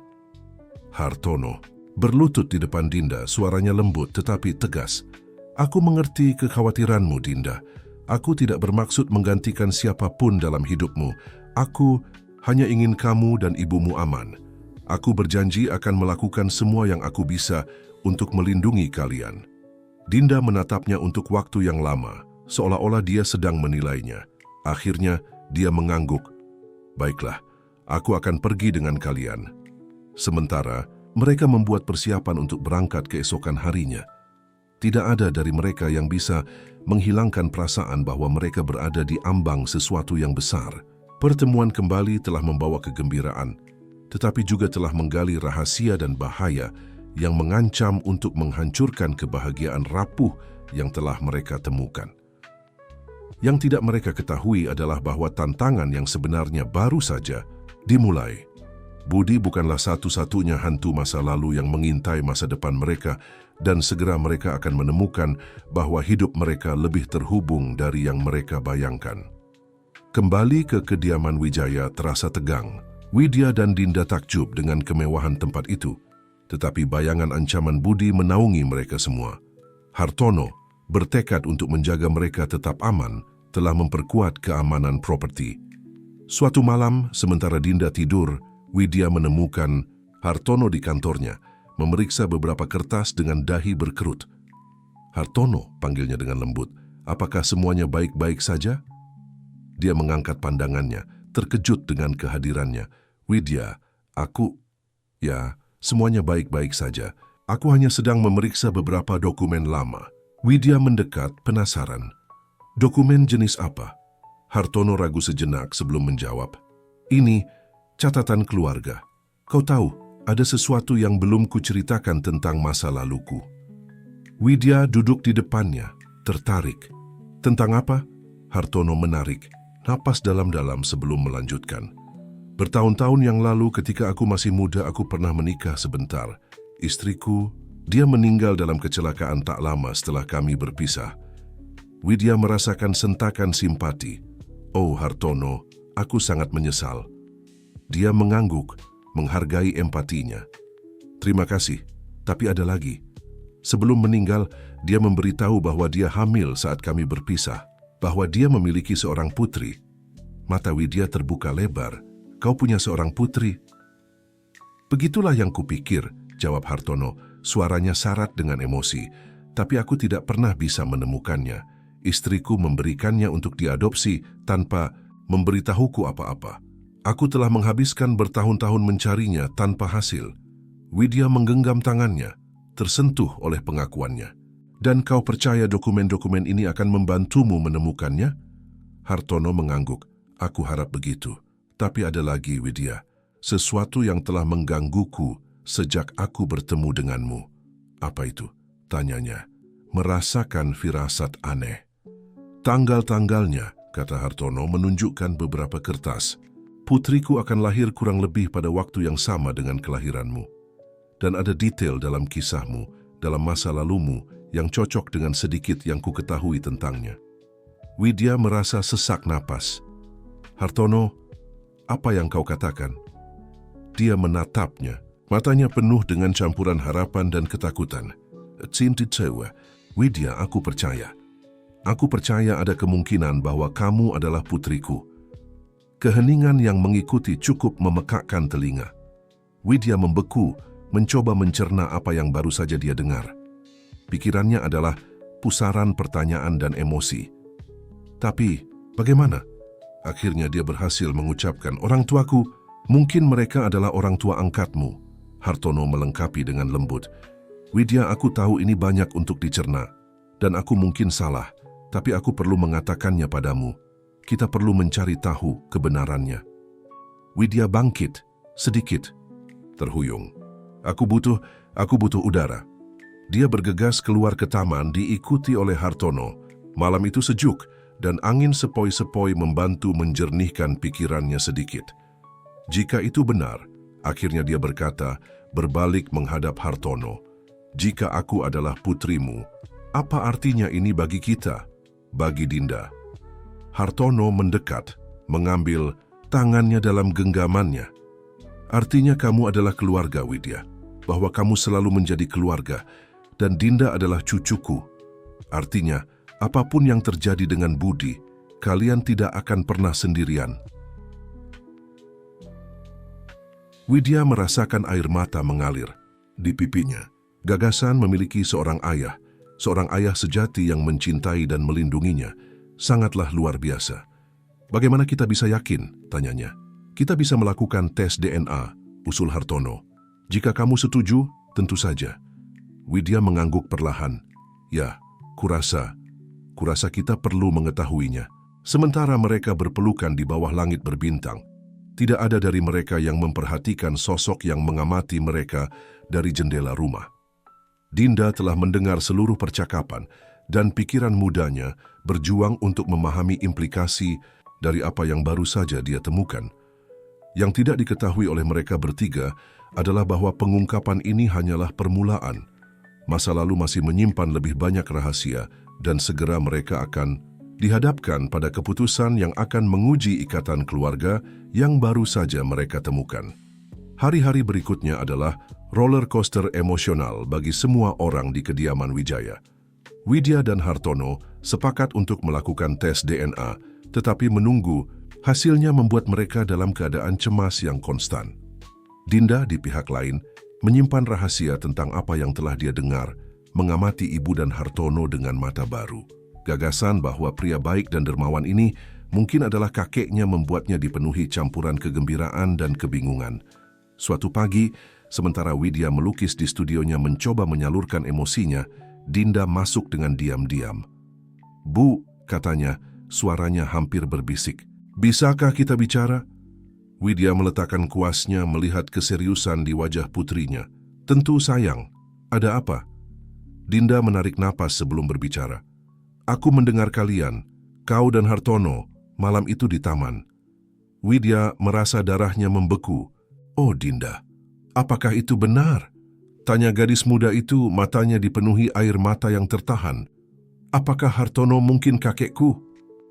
Hartono berlutut di depan Dinda, suaranya lembut tetapi tegas. Aku mengerti kekhawatiranmu, Dinda. Aku tidak bermaksud menggantikan siapapun dalam hidupmu. Aku hanya ingin kamu dan ibumu aman. Aku berjanji akan melakukan semua yang aku bisa untuk melindungi kalian. Dinda menatapnya untuk waktu yang lama, seolah-olah dia sedang menilainya. Akhirnya, dia mengangguk. Baiklah, aku akan pergi dengan kalian. Sementara, mereka membuat persiapan untuk berangkat keesokan harinya. Tidak ada dari mereka yang bisa menghilangkan perasaan bahwa mereka berada di ambang sesuatu yang besar. Pertemuan kembali telah membawa kegembiraan, tetapi juga telah menggali rahasia dan bahaya yang mengancam untuk menghancurkan kebahagiaan rapuh yang telah mereka temukan. Yang tidak mereka ketahui adalah bahwa tantangan yang sebenarnya baru saja dimulai. Budi bukanlah satu-satunya hantu masa lalu yang mengintai masa depan mereka, dan segera mereka akan menemukan bahwa hidup mereka lebih terhubung dari yang mereka bayangkan. Kembali ke kediaman Wijaya terasa tegang. Widya dan Dinda takjub dengan kemewahan tempat itu, tetapi bayangan ancaman budi menaungi mereka semua. Hartono, bertekad untuk menjaga mereka tetap aman, telah memperkuat keamanan properti. Suatu malam, sementara Dinda tidur, Widya menemukan Hartono di kantornya, memeriksa beberapa kertas dengan dahi berkerut. "Hartono," panggilnya dengan lembut, "apakah semuanya baik-baik saja?" Dia mengangkat pandangannya, terkejut dengan kehadirannya. "Widya, ya, semuanya baik-baik saja. Aku hanya sedang memeriksa beberapa dokumen lama." Widya mendekat, penasaran. "Dokumen jenis apa?" Hartono ragu sejenak sebelum menjawab. "Ini catatan keluarga. Kau tahu, ada sesuatu yang belum kuceritakan tentang masa laluku." Widya duduk di depannya, tertarik. "Tentang apa?" Hartono menarik napas dalam-dalam sebelum melanjutkan. "Bertahun-tahun yang lalu ketika aku masih muda, aku pernah menikah sebentar. Istriku, dia meninggal dalam kecelakaan tak lama setelah kami berpisah." Widya merasakan sentakan simpati. "Oh Hartono, aku sangat menyesal." Dia mengangguk, menghargai empatinya. "Terima kasih, tapi ada lagi. Sebelum meninggal, dia memberitahu bahwa dia hamil saat kami berpisah, bahwa dia memiliki seorang putri." Mata Widya terbuka lebar. "Kau punya seorang putri?" "Begitulah yang kupikir," jawab Hartono, suaranya syarat dengan emosi. "Tapi aku tidak pernah bisa menemukannya. Istriku memberikannya untuk diadopsi tanpa memberitahuku apa-apa. Aku telah menghabiskan bertahun-tahun mencarinya tanpa hasil." Widya menggenggam tangannya, tersentuh oleh pengakuannya. "Dan kau percaya dokumen-dokumen ini akan membantumu menemukannya?" Hartono mengangguk. "Aku harap begitu. Tapi ada lagi, Widya. Sesuatu yang telah menggangguku sejak aku bertemu denganmu." "Apa itu?" tanyanya. "Merasakan firasat aneh." "Tanggal-tanggalnya," kata Hartono menunjukkan beberapa kertas. "Putriku akan lahir kurang lebih pada waktu yang sama dengan kelahiranmu. Dan ada detail dalam kisahmu, dalam masa lalumu, yang cocok dengan sedikit yang ku ketahui tentangnya." Widya merasa sesak napas. "Hartono, apa yang kau katakan?" Dia menatapnya, matanya penuh dengan campuran harapan dan ketakutan. "Cinta, Widya, aku percaya. Aku percaya ada kemungkinan bahwa kamu adalah putriku." Keheningan yang mengikuti cukup memekakkan telinga. Widya membeku, mencoba mencerna apa yang baru saja dia dengar. Pikirannya adalah pusaran pertanyaan dan emosi. "Tapi, bagaimana?" Akhirnya dia berhasil mengucapkan, "Orang tuaku, mungkin mereka adalah orang tua angkatmu." Hartono melengkapi dengan lembut. "Widya, aku tahu ini banyak untuk dicerna, dan aku mungkin salah, tapi aku perlu mengatakannya padamu. Kita perlu mencari tahu kebenarannya." Widya bangkit, sedikit terhuyung. Aku butuh udara." Dia bergegas keluar ke taman diikuti oleh Hartono. Malam itu sejuk dan angin sepoi-sepoi membantu menjernihkan pikirannya sedikit. Jika itu benar, akhirnya dia berkata, berbalik menghadap Hartono. "Jika aku adalah putrimu, apa artinya ini bagi kita, bagi Dinda?" Hartono mendekat, mengambil tangannya dalam genggamannya. "Artinya kamu adalah keluarga, Widya. Bahwa kamu selalu menjadi keluarga, dan Dinda adalah cucuku. Artinya, apapun yang terjadi dengan Budi, kalian tidak akan pernah sendirian." Widya merasakan air mata mengalir di pipinya. Gagasan memiliki seorang ayah sejati yang mencintai dan melindunginya, sangatlah luar biasa. "Bagaimana kita bisa yakin?" tanyanya. "Kita bisa melakukan tes DNA," usul Hartono. "Jika kamu setuju, tentu saja." Widya mengangguk perlahan. "Ya, kurasa kita perlu mengetahuinya." Sementara mereka berpelukan di bawah langit berbintang, tidak ada dari mereka yang memperhatikan sosok yang mengamati mereka dari jendela rumah. Dinda telah mendengar seluruh percakapan dan pikiran mudanya berjuang untuk memahami implikasi dari apa yang baru saja dia temukan. Yang tidak diketahui oleh mereka bertiga adalah bahwa pengungkapan ini hanyalah permulaan. Masa lalu masih menyimpan lebih banyak rahasia dan segera mereka akan dihadapkan pada keputusan yang akan menguji ikatan keluarga yang baru saja mereka temukan. Hari-hari berikutnya adalah roller coaster emosional bagi semua orang di kediaman Wijaya. Widya dan Hartono sepakat untuk melakukan tes DNA, tetapi menunggu hasilnya membuat mereka dalam keadaan cemas yang konstan. Dinda di pihak lain menyimpan rahasia tentang apa yang telah dia dengar, mengamati ibu dan Hartono dengan mata baru. Gagasan bahwa pria baik dan dermawan ini mungkin adalah kakeknya membuatnya dipenuhi campuran kegembiraan dan kebingungan. Suatu pagi, sementara Widya melukis di studionya mencoba menyalurkan emosinya, Dinda masuk dengan diam-diam. "Bu," katanya, suaranya hampir berbisik. "Bisakah kita bicara?" Widya meletakkan kuasnya melihat keseriusan di wajah putrinya. "Tentu sayang. Ada apa?" Dinda menarik napas sebelum berbicara. "Aku mendengar kalian, kau dan Hartono, malam itu di taman." Widya merasa darahnya membeku. "Oh Dinda, apakah itu benar?" Tanya gadis muda itu, matanya dipenuhi air mata yang tertahan. "Apakah Hartono mungkin kakekku?"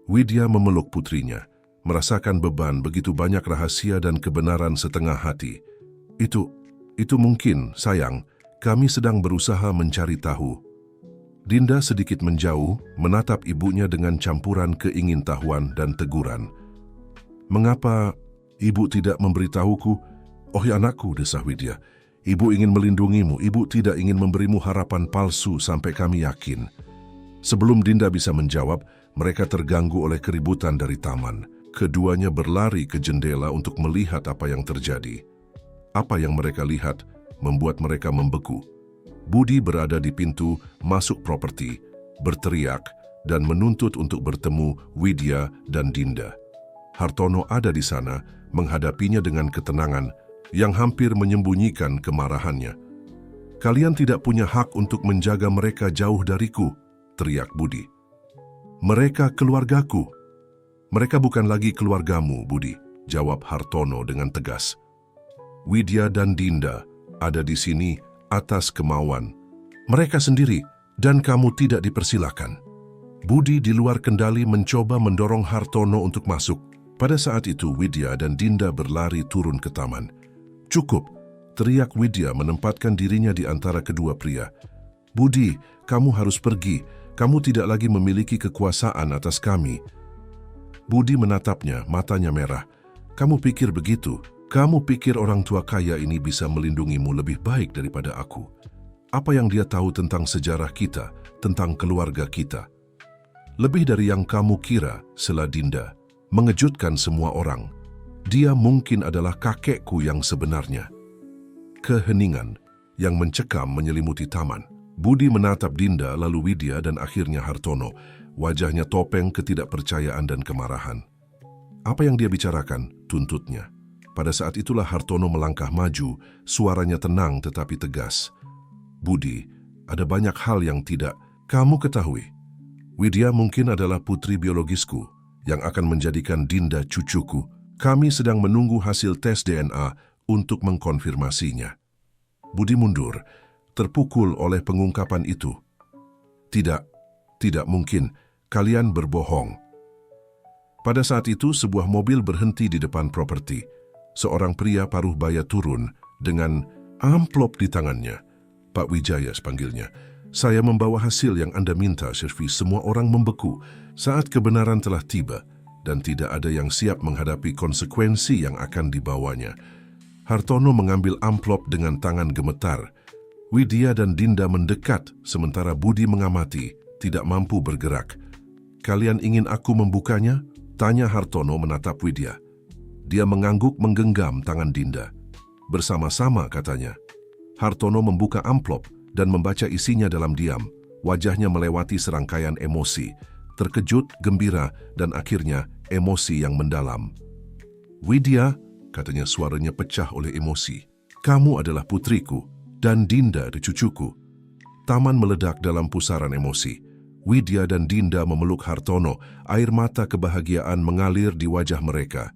Widya memeluk putrinya, merasakan beban begitu banyak rahasia dan kebenaran setengah hati. Itu mungkin, sayang. Kami sedang berusaha mencari tahu." Dinda sedikit menjauh, menatap ibunya dengan campuran keingintahuan dan teguran. "Mengapa ibu tidak memberitahuku?" "Oh ya anakku," desah Widya. "Ibu ingin melindungimu, ibu tidak ingin memberimu harapan palsu sampai kami yakin." Sebelum Dinda bisa menjawab, mereka terganggu oleh keributan dari taman. Keduanya berlari ke jendela untuk melihat apa yang terjadi. Apa yang mereka lihat membuat mereka membeku. Budi berada di pintu masuk properti, berteriak dan menuntut untuk bertemu Widya dan Dinda. Hartono ada di sana, menghadapinya dengan ketenangan yang hampir menyembunyikan kemarahannya. "Kalian tidak punya hak untuk menjaga mereka jauh dariku," teriak Budi. "Mereka keluargaku." "Mereka bukan lagi keluargamu, Budi," jawab Hartono dengan tegas. "Widya dan Dinda ada di sini atas kemauan mereka sendiri dan kamu tidak dipersilakan." Budi di luar kendali mencoba mendorong Hartono untuk masuk. Pada saat itu Widya dan Dinda berlari turun ke taman. "Cukup," teriak Widya menempatkan dirinya di antara kedua pria. "Budi, kamu harus pergi. Kamu tidak lagi memiliki kekuasaan atas kami." Budi menatapnya, matanya merah. "Kamu pikir begitu? Kamu pikir orang tua kaya ini bisa melindungimu lebih baik daripada aku? Apa yang dia tahu tentang sejarah kita, tentang keluarga kita? Lebih dari yang kamu kira," sela Dinda. "Mengejutkan semua orang. Dia mungkin adalah kakekku yang sebenarnya." Keheningan yang mencekam menyelimuti taman. Budi menatap Dinda, lalu Widya dan akhirnya Hartono. Wajahnya topeng ketidakpercayaan dan kemarahan. "Apa yang dia bicarakan?" tuntutnya. Pada saat itulah Hartono melangkah maju, suaranya tenang tetapi tegas. "Budi, ada banyak hal yang tidak kamu ketahui. Widya mungkin adalah putri biologisku yang akan menjadikan Dinda cucuku. Kami sedang menunggu hasil tes DNA untuk mengkonfirmasinya." Budi mundur, terpukul oleh pengungkapan itu. Tidak mungkin. Kalian berbohong." Pada saat itu, sebuah mobil berhenti di depan properti. Seorang pria paruh baya turun dengan amplop di tangannya. "Pak Wijaya," panggilnya. "Saya membawa hasil yang Anda minta, Shirvi." Semua orang membeku saat kebenaran telah tiba dan tidak ada yang siap menghadapi konsekuensi yang akan dibawanya. Hartono mengambil amplop dengan tangan gemetar. Widya dan Dinda mendekat sementara Budi mengamati, tidak mampu bergerak. "Kalian ingin aku membukanya?" tanya Hartono menatap Widya. Dia mengangguk menggenggam tangan Dinda. "Bersama-sama," katanya. Hartono membuka amplop dan membaca isinya dalam diam. Wajahnya melewati serangkaian emosi, terkejut, gembira, dan akhirnya emosi yang mendalam. "Widya," katanya, suaranya pecah oleh emosi. "Kamu adalah putriku dan Dinda cucuku." Taman meledak dalam pusaran emosi. Widya dan Dinda memeluk Hartono, air mata kebahagiaan mengalir di wajah mereka.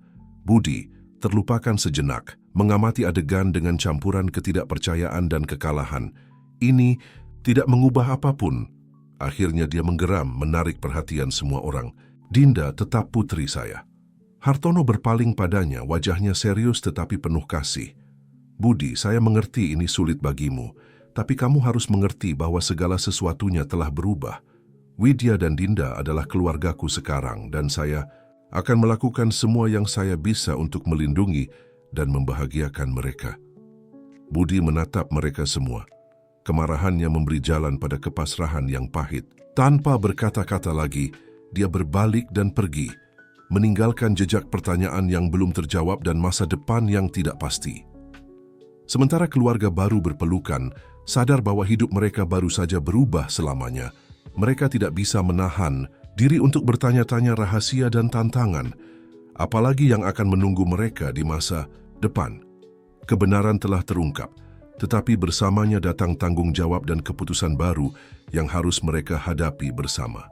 Budi terlupakan sejenak, mengamati adegan dengan campuran ketidakpercayaan dan kekalahan. Ini tidak mengubah apapun. Akhirnya dia menggeram, menarik perhatian semua orang. Dinda tetap putri saya. Hartono berpaling padanya, wajahnya serius tetapi penuh kasih. Budi, saya mengerti ini sulit bagimu, tapi kamu harus mengerti bahwa segala sesuatunya telah berubah. Widya dan Dinda adalah keluargaku sekarang dan saya akan melakukan semua yang saya bisa untuk melindungi dan membahagiakan mereka. Budi menatap mereka semua. Kemarahannya memberi jalan pada kepasrahan yang pahit. Tanpa berkata-kata lagi, dia berbalik dan pergi, meninggalkan jejak pertanyaan yang belum terjawab dan masa depan yang tidak pasti. Sementara keluarga baru berpelukan, sadar bahwa hidup mereka baru saja berubah selamanya, mereka tidak bisa menahan diri untuk bertanya-tanya rahasia dan tantangan, apalagi yang akan menunggu mereka di masa depan. Kebenaran telah terungkap, tetapi bersamanya datang tanggung jawab dan keputusan baru yang harus mereka hadapi bersama.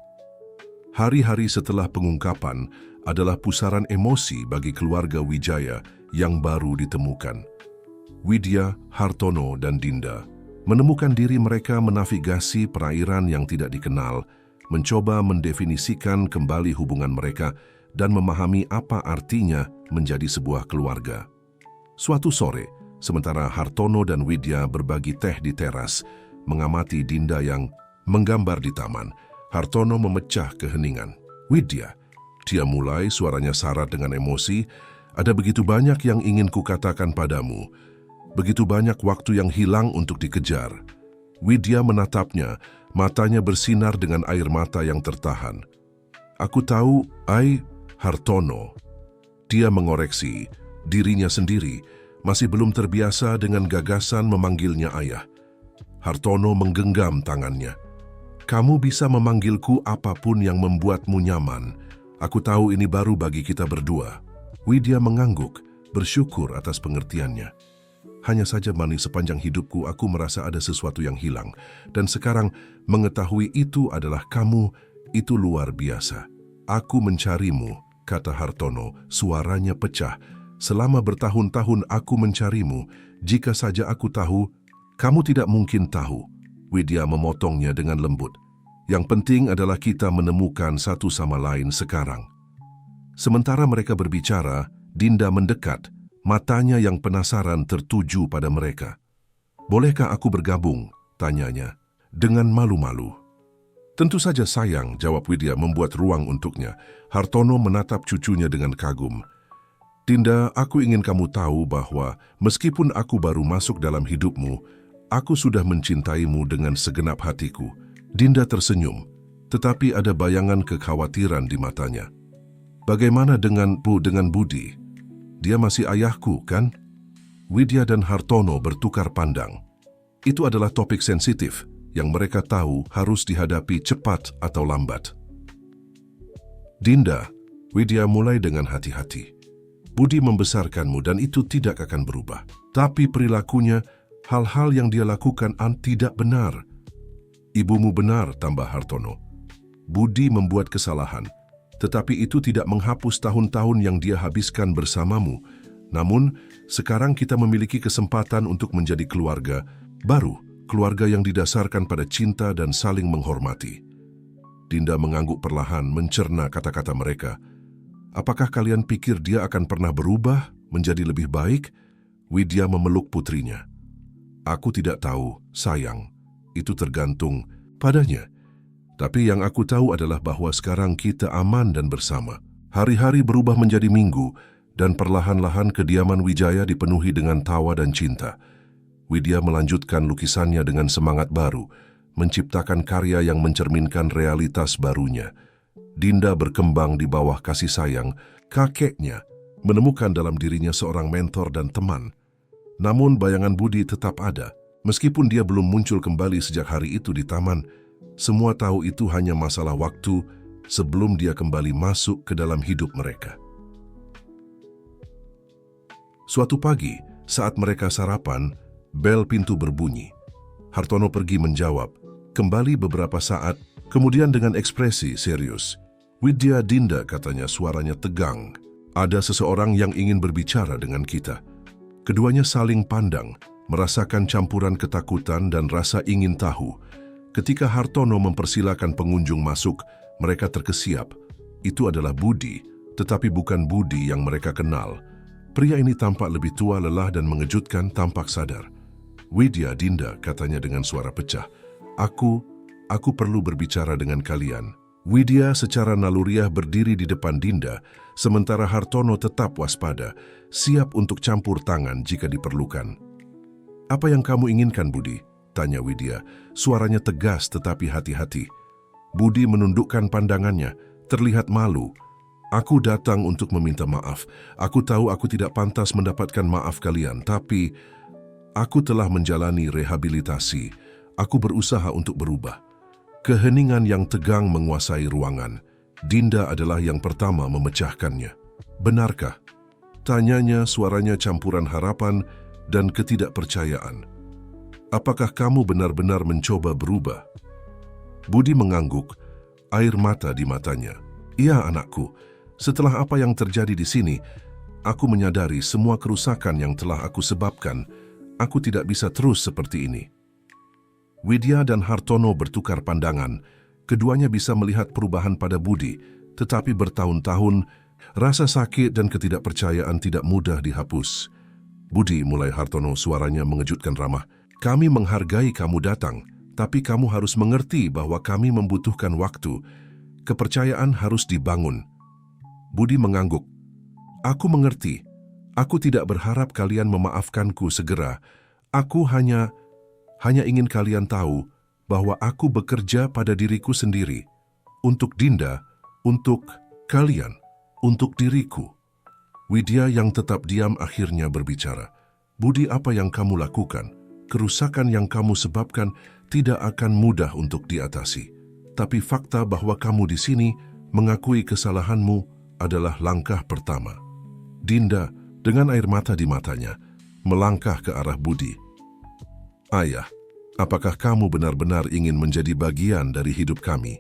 Hari-hari setelah pengungkapan adalah pusaran emosi bagi keluarga Wijaya yang baru ditemukan. Widya, Hartono, dan Dinda menemukan diri mereka menavigasi perairan yang tidak dikenal, mencoba mendefinisikan kembali hubungan mereka dan memahami apa artinya menjadi sebuah keluarga. Suatu sore, sementara Hartono dan Widya berbagi teh di teras, mengamati Dinda yang menggambar di taman, Hartono memecah keheningan. Widya, dia mulai, suaranya syarat dengan emosi, ada begitu banyak yang ingin kukatakan padamu. Begitu banyak waktu yang hilang untuk dikejar. Widya menatapnya, matanya bersinar dengan air mata yang tertahan. Aku tahu, Hartono. Dia mengoreksi dirinya sendiri, masih belum terbiasa dengan gagasan memanggilnya ayah. Hartono menggenggam tangannya. Kamu bisa memanggilku apapun yang membuatmu nyaman. Aku tahu ini baru bagi kita berdua. Widya mengangguk, bersyukur atas pengertiannya. Hanya saja Mani, sepanjang hidupku aku merasa ada sesuatu yang hilang. Dan sekarang mengetahui itu adalah kamu, itu luar biasa. Aku mencarimu, kata Hartono, suaranya pecah. Selama bertahun-tahun aku mencarimu, jika saja aku tahu, kamu tidak mungkin tahu. Widya memotongnya dengan lembut. Yang penting adalah kita menemukan satu sama lain sekarang. Sementara mereka berbicara, Dinda mendekat, matanya yang penasaran tertuju pada mereka. Bolehkah aku bergabung? Tanyanya, dengan malu-malu. Tentu saja sayang, jawab Widya membuat ruang untuknya. Hartono menatap cucunya dengan kagum. Dinda, aku ingin kamu tahu bahwa meskipun aku baru masuk dalam hidupmu, aku sudah mencintaimu dengan segenap hatiku. Dinda tersenyum, tetapi ada bayangan kekhawatiran di matanya. Bagaimana dengan Budi? Dia masih ayahku, kan? Widya dan Hartono bertukar pandang. Itu adalah topik sensitif yang mereka tahu harus dihadapi cepat atau lambat. Dinda, Widya mulai dengan hati-hati. Budi membesarkanmu dan itu tidak akan berubah. Tapi perilakunya, hal-hal yang dia lakukan tidak benar. Ibumu benar, tambah Hartono. Budi membuat kesalahan, tetapi itu tidak menghapus tahun-tahun yang dia habiskan bersamamu. Namun, sekarang kita memiliki kesempatan untuk menjadi keluarga baru, keluarga yang didasarkan pada cinta dan saling menghormati. Dinda mengangguk perlahan, mencerna kata-kata mereka. Apakah kalian pikir dia akan pernah berubah menjadi lebih baik? Widya memeluk putrinya. Aku tidak tahu, sayang. Itu tergantung padanya. Tapi yang aku tahu adalah bahwa sekarang kita aman dan bersama. Hari-hari berubah menjadi minggu, dan perlahan-lahan kediaman Wijaya dipenuhi dengan tawa dan cinta. Widya melanjutkan lukisannya dengan semangat baru, menciptakan karya yang mencerminkan realitas barunya. Dinda berkembang di bawah kasih sayang kakeknya, menemukan dalam dirinya seorang mentor dan teman. Namun bayangan Budi tetap ada. Meskipun dia belum muncul kembali sejak hari itu di taman, semua tahu itu hanya masalah waktu sebelum dia kembali masuk ke dalam hidup mereka. Suatu pagi, saat mereka sarapan, bel pintu berbunyi. Hartono pergi menjawab, kembali beberapa saat, kemudian dengan ekspresi serius. Widya, Dinda, katanya, suaranya tegang. Ada seseorang yang ingin berbicara dengan kita. Keduanya saling pandang, merasakan campuran ketakutan dan rasa ingin tahu. Ketika Hartono mempersilakan pengunjung masuk, mereka terkesiap. Itu adalah Budi, tetapi bukan Budi yang mereka kenal. Pria ini tampak lebih tua, lelah dan mengejutkan, tampak sadar. "Widya, Dinda," katanya dengan suara pecah. Aku perlu berbicara dengan kalian." Widya secara naluriah berdiri di depan Dinda, sementara Hartono tetap waspada, siap untuk campur tangan jika diperlukan. "Apa yang kamu inginkan, Budi?" tanya Widya. Suaranya tegas tetapi hati-hati. Budi menundukkan pandangannya, terlihat malu. "Aku datang untuk meminta maaf. Aku tahu aku tidak pantas mendapatkan maaf kalian, tapi aku telah menjalani rehabilitasi. Aku berusaha untuk berubah." Keheningan yang tegang menguasai ruangan. Dinda adalah yang pertama memecahkannya. "Benarkah?" tanyanya, suaranya campuran harapan dan ketidakpercayaan. "Apakah kamu benar-benar mencoba berubah?" Budi mengangguk, air mata di matanya. "Iya, anakku. Setelah apa yang terjadi di sini, aku menyadari semua kerusakan yang telah aku sebabkan. Aku tidak bisa terus seperti ini." Widya dan Hartono bertukar pandangan. Keduanya bisa melihat perubahan pada Budi, tetapi bertahun-tahun, rasa sakit dan ketidakpercayaan tidak mudah dihapus. "Budi," mulai Hartono, suaranya mengejutkan ramah, "kami menghargai kamu datang, tapi kamu harus mengerti bahwa kami membutuhkan waktu. Kepercayaan harus dibangun." Budi mengangguk. "Aku mengerti. Aku tidak berharap kalian memaafkanku segera. Aku hanya ingin kalian tahu bahwa aku bekerja pada diriku sendiri. Untuk Dinda, untuk kalian, untuk diriku." Widya yang tetap diam akhirnya berbicara. "Budi, apa yang kamu lakukan, kerusakan yang kamu sebabkan tidak akan mudah untuk diatasi. Tapi fakta bahwa kamu di sini mengakui kesalahanmu adalah langkah pertama." Dinda, dengan air mata di matanya, melangkah ke arah Budi. "Ayah, apakah kamu benar-benar ingin menjadi bagian dari hidup kami?"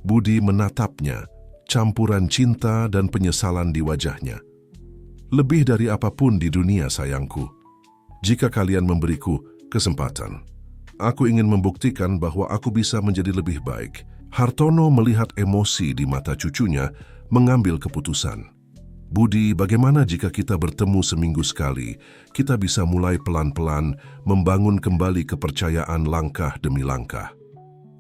Budi menatapnya, campuran cinta dan penyesalan di wajahnya. "Lebih dari apapun di dunia, sayangku. Jika kalian memberiku kesempatan, aku ingin membuktikan bahwa aku bisa menjadi lebih baik." Hartono melihat emosi di mata cucunya, mengambil keputusan. "Budi, bagaimana jika kita bertemu seminggu sekali? Kita bisa mulai pelan-pelan membangun kembali kepercayaan langkah demi langkah."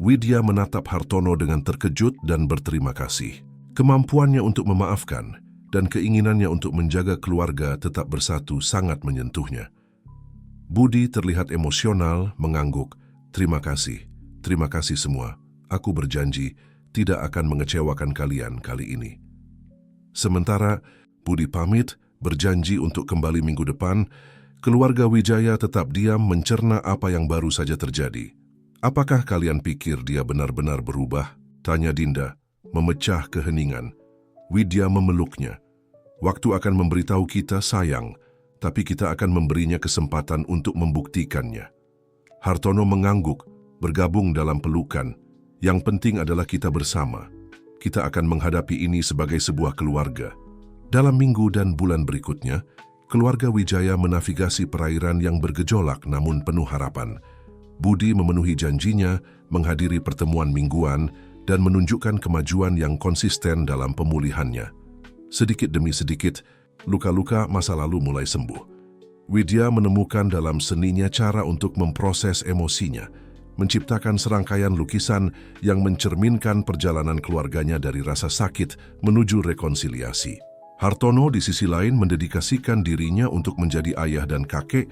Widya menatap Hartono dengan terkejut dan berterima kasih. Kemampuannya untuk memaafkan dan keinginannya untuk menjaga keluarga tetap bersatu sangat menyentuhnya. Budi terlihat emosional, mengangguk. Terima kasih semua. Aku berjanji tidak akan mengecewakan kalian kali ini." Sementara Budi pamit, berjanji untuk kembali minggu depan, keluarga Wijaya tetap diam mencerna apa yang baru saja terjadi. "Apakah kalian pikir dia benar-benar berubah?" tanya Dinda, memecah keheningan. Widya memeluknya. "Waktu akan memberitahu kita, sayang, tapi kita akan memberinya kesempatan untuk membuktikannya." Hartono mengangguk, bergabung dalam pelukan. "Yang penting adalah kita bersama. Kita akan menghadapi ini sebagai sebuah keluarga." Dalam minggu dan bulan berikutnya, keluarga Wijaya menavigasi perairan yang bergejolak namun penuh harapan. Budi memenuhi janjinya, menghadiri pertemuan mingguan, dan menunjukkan kemajuan yang konsisten dalam pemulihannya. Sedikit demi sedikit, luka-luka masa lalu mulai sembuh. Widya menemukan dalam seninya cara untuk memproses emosinya, menciptakan serangkaian lukisan yang mencerminkan perjalanan keluarganya dari rasa sakit menuju rekonsiliasi. Hartono di sisi lain mendedikasikan dirinya untuk menjadi ayah dan kakek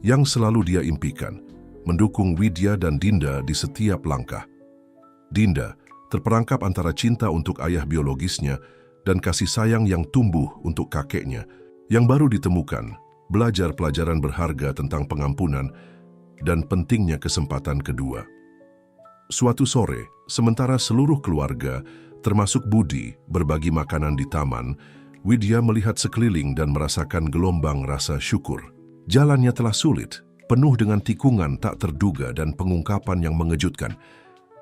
yang selalu dia impikan, mendukung Widya dan Dinda di setiap langkah. Dinda terperangkap antara cinta untuk ayah biologisnya dan kasih sayang yang tumbuh untuk kakeknya, yang baru ditemukan, belajar pelajaran berharga tentang pengampunan dan pentingnya kesempatan kedua. Suatu sore, sementara seluruh keluarga, termasuk Budi, berbagi makanan di taman, Widya melihat sekeliling dan merasakan gelombang rasa syukur. Jalannya telah sulit, penuh dengan tikungan tak terduga dan pengungkapan yang mengejutkan.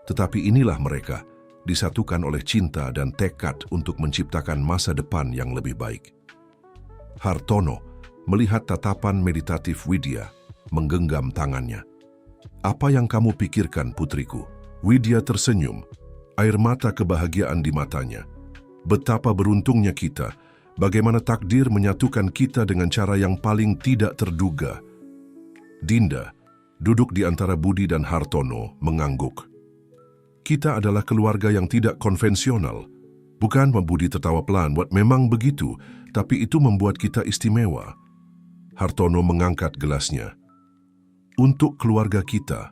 Tetapi inilah mereka, disatukan oleh cinta dan tekad untuk menciptakan masa depan yang lebih baik. Hartono melihat tatapan meditatif Widya, menggenggam tangannya. Apa yang kamu pikirkan, putriku? Widya tersenyum, air mata kebahagiaan di matanya. Betapa beruntungnya kita, bagaimana takdir menyatukan kita dengan cara yang paling tidak terduga. Dinda, duduk di antara Budi dan Hartono, mengangguk. Kita adalah keluarga yang tidak konvensional. Bukan, Budi tertawa pelan, memang begitu, tapi itu membuat kita istimewa. Hartono mengangkat gelasnya. Untuk keluarga kita,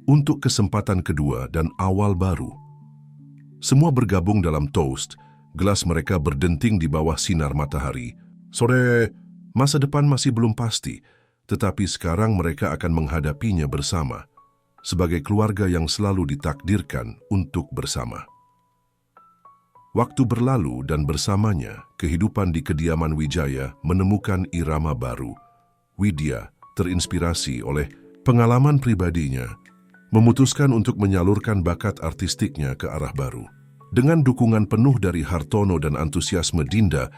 untuk kesempatan kedua dan awal baru. Semua bergabung dalam toast, gelas mereka berdenting di bawah sinar matahari. Sore, masa depan masih belum pasti, tetapi sekarang mereka akan menghadapinya bersama, sebagai keluarga yang selalu ditakdirkan untuk bersama. Waktu berlalu dan bersamanya, kehidupan di kediaman Wijaya menemukan irama baru. Widya, terinspirasi oleh pengalaman pribadinya, memutuskan untuk menyalurkan bakat artistiknya ke arah baru. Dengan dukungan penuh dari Hartono dan antusiasme Dinda,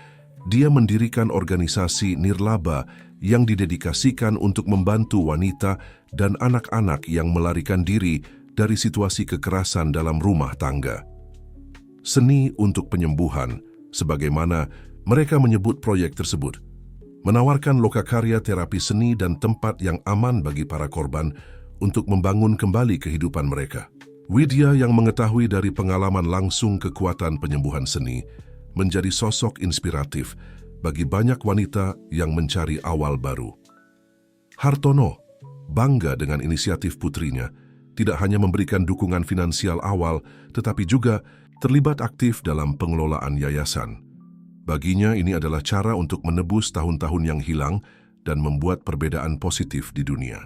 dia mendirikan organisasi Nirlaba yang didedikasikan untuk membantu wanita dan anak-anak yang melarikan diri dari situasi kekerasan dalam rumah tangga. Seni untuk penyembuhan, sebagaimana mereka menyebut proyek tersebut, menawarkan lokakarya terapi seni dan tempat yang aman bagi para korban untuk membangun kembali kehidupan mereka. Widya yang mengetahui dari pengalaman langsung kekuatan penyembuhan seni menjadi sosok inspiratif bagi banyak wanita yang mencari awal baru. Hartono bangga dengan inisiatif putrinya, tidak hanya memberikan dukungan finansial awal, tetapi juga terlibat aktif dalam pengelolaan yayasan. Baginya ini adalah cara untuk menebus tahun-tahun yang hilang dan membuat perbedaan positif di dunia.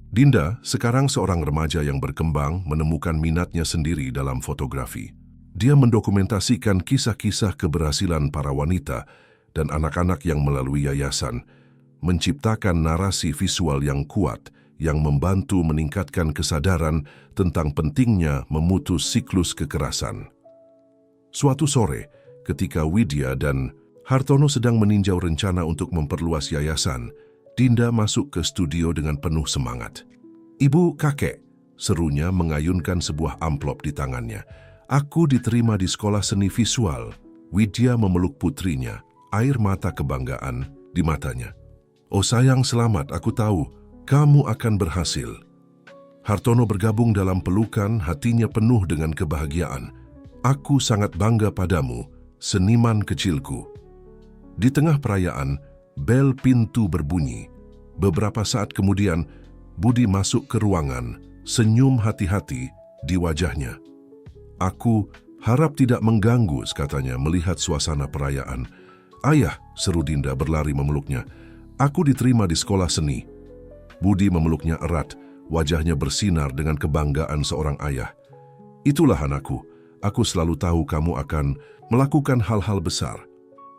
Dinda, sekarang seorang remaja yang berkembang, menemukan minatnya sendiri dalam fotografi. Dia mendokumentasikan kisah-kisah keberhasilan para wanita dan anak-anak yang melalui yayasan, menciptakan narasi visual yang kuat yang membantu meningkatkan kesadaran tentang pentingnya memutus siklus kekerasan. Suatu sore, ketika Widya dan Hartono sedang meninjau rencana untuk memperluas yayasan, Dinda masuk ke studio dengan penuh semangat. "Ibu, kakek," serunya mengayunkan sebuah amplop di tangannya. "Aku diterima di sekolah seni visual." Widya memeluk putrinya, air mata kebanggaan di matanya. "Oh sayang, selamat, aku tahu kamu akan berhasil." Hartono bergabung dalam pelukan, hatinya penuh dengan kebahagiaan. "Aku sangat bangga padamu, seniman kecilku." Di tengah perayaan, bel pintu berbunyi. Beberapa saat kemudian, Budi masuk ke ruangan, senyum hati-hati di wajahnya. "Aku harap tidak mengganggu," katanya melihat suasana perayaan. "Ayah," seru Dinda berlari memeluknya. "Aku diterima di sekolah seni." Budi memeluknya erat, wajahnya bersinar dengan kebanggaan seorang ayah. "Itulah anakku, aku selalu tahu kamu akan melakukan hal-hal besar."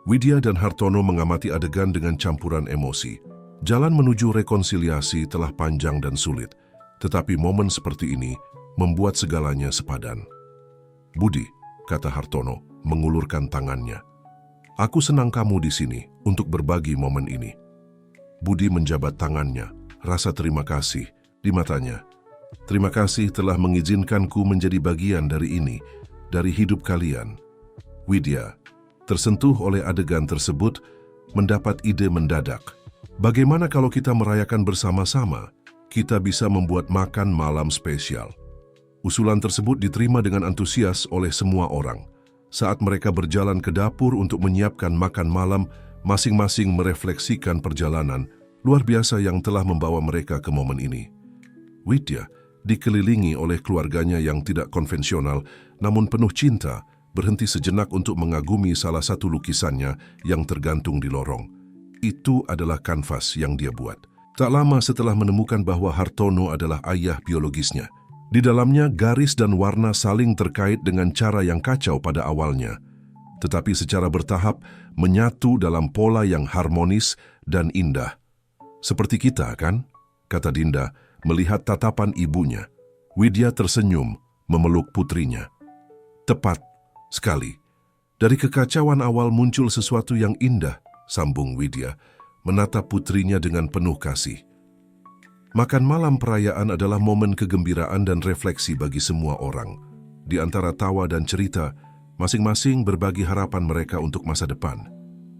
Widya dan Hartono mengamati adegan dengan campuran emosi. Jalan menuju rekonsiliasi telah panjang dan sulit, tetapi momen seperti ini membuat segalanya sepadan. "Budi," kata Hartono, mengulurkan tangannya. "Aku senang kamu di sini untuk berbagi momen ini." Budi menjabat tangannya, rasa terima kasih di matanya. "Terima kasih telah mengizinkanku menjadi bagian dari ini, dari hidup kalian." Widya, tersentuh oleh adegan tersebut, mendapat ide mendadak. Bagaimana kalau kita merayakan bersama-sama? Kita bisa membuat makan malam spesial. Usulan tersebut diterima dengan antusias oleh semua orang. Saat mereka berjalan ke dapur untuk menyiapkan makan malam, masing-masing merefleksikan perjalanan luar biasa yang telah membawa mereka ke momen ini. Widya, dikelilingi oleh keluarganya yang tidak konvensional namun penuh cinta, berhenti sejenak untuk mengagumi salah satu lukisannya yang tergantung di lorong. Itu adalah kanvas yang dia buat. Tak lama setelah menemukan bahwa Hartono adalah ayah biologisnya. Di dalamnya garis dan warna saling terkait dengan cara yang kacau pada awalnya, tetapi secara bertahap menyatu dalam pola yang harmonis dan indah. "Seperti kita, kan?" kata Dinda, melihat tatapan ibunya. Widya tersenyum, memeluk putrinya. "Tepat sekali. Dari kekacauan awal muncul sesuatu yang indah," sambung Widya, menatap putrinya dengan penuh kasih. Makan malam perayaan adalah momen kegembiraan dan refleksi bagi semua orang. Di antara tawa dan cerita, masing-masing berbagi harapan mereka untuk masa depan.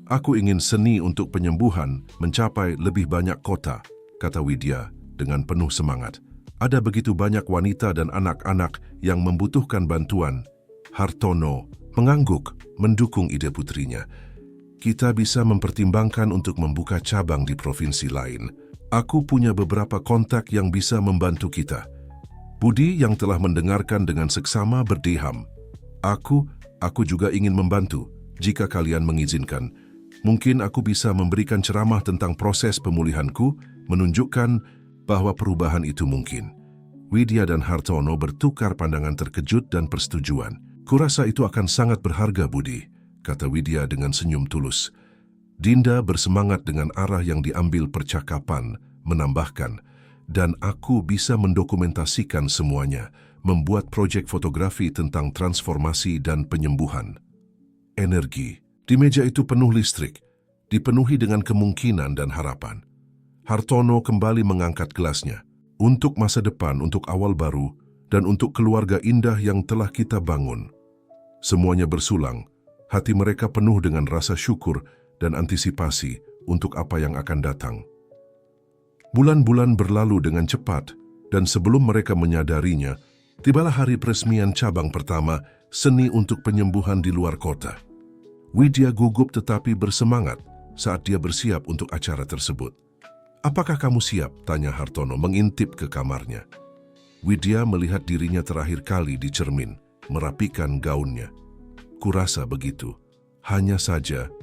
Aku ingin seni untuk penyembuhan mencapai lebih banyak kota, kata Widya dengan penuh semangat. Ada begitu banyak wanita dan anak-anak yang membutuhkan bantuan. Hartono mengangguk mendukung ide putrinya. Kita bisa mempertimbangkan untuk membuka cabang di provinsi lain. Aku punya beberapa kontak yang bisa membantu kita. Budi yang telah mendengarkan dengan seksama berdeham. Aku juga ingin membantu jika kalian mengizinkan. Mungkin aku bisa memberikan ceramah tentang proses pemulihanku, menunjukkan bahwa perubahan itu mungkin. Widya dan Hartono bertukar pandangan terkejut dan persetujuan. Kurasa itu akan sangat berharga, Budi, kata Widya dengan senyum tulus. Dinda bersemangat dengan arah yang diambil percakapan, menambahkan, dan aku bisa mendokumentasikan semuanya, membuat proyek fotografi tentang transformasi dan penyembuhan. Energi. Di meja itu penuh listrik, dipenuhi dengan kemungkinan dan harapan. Hartono kembali mengangkat gelasnya. Untuk masa depan, untuk awal baru, dan untuk keluarga indah yang telah kita bangun. Semuanya bersulang, hati mereka penuh dengan rasa syukur dan antisipasi untuk apa yang akan datang. Bulan-bulan berlalu dengan cepat, dan sebelum mereka menyadarinya, tibalah hari peresmian cabang pertama, seni untuk penyembuhan di luar kota. Widya gugup tetapi bersemangat saat dia bersiap untuk acara tersebut. "Apakah kamu siap?" tanya Hartono mengintip ke kamarnya. Widya melihat dirinya terakhir kali di cermin, merapikan gaunnya. "Kurasa begitu. Hanya saja,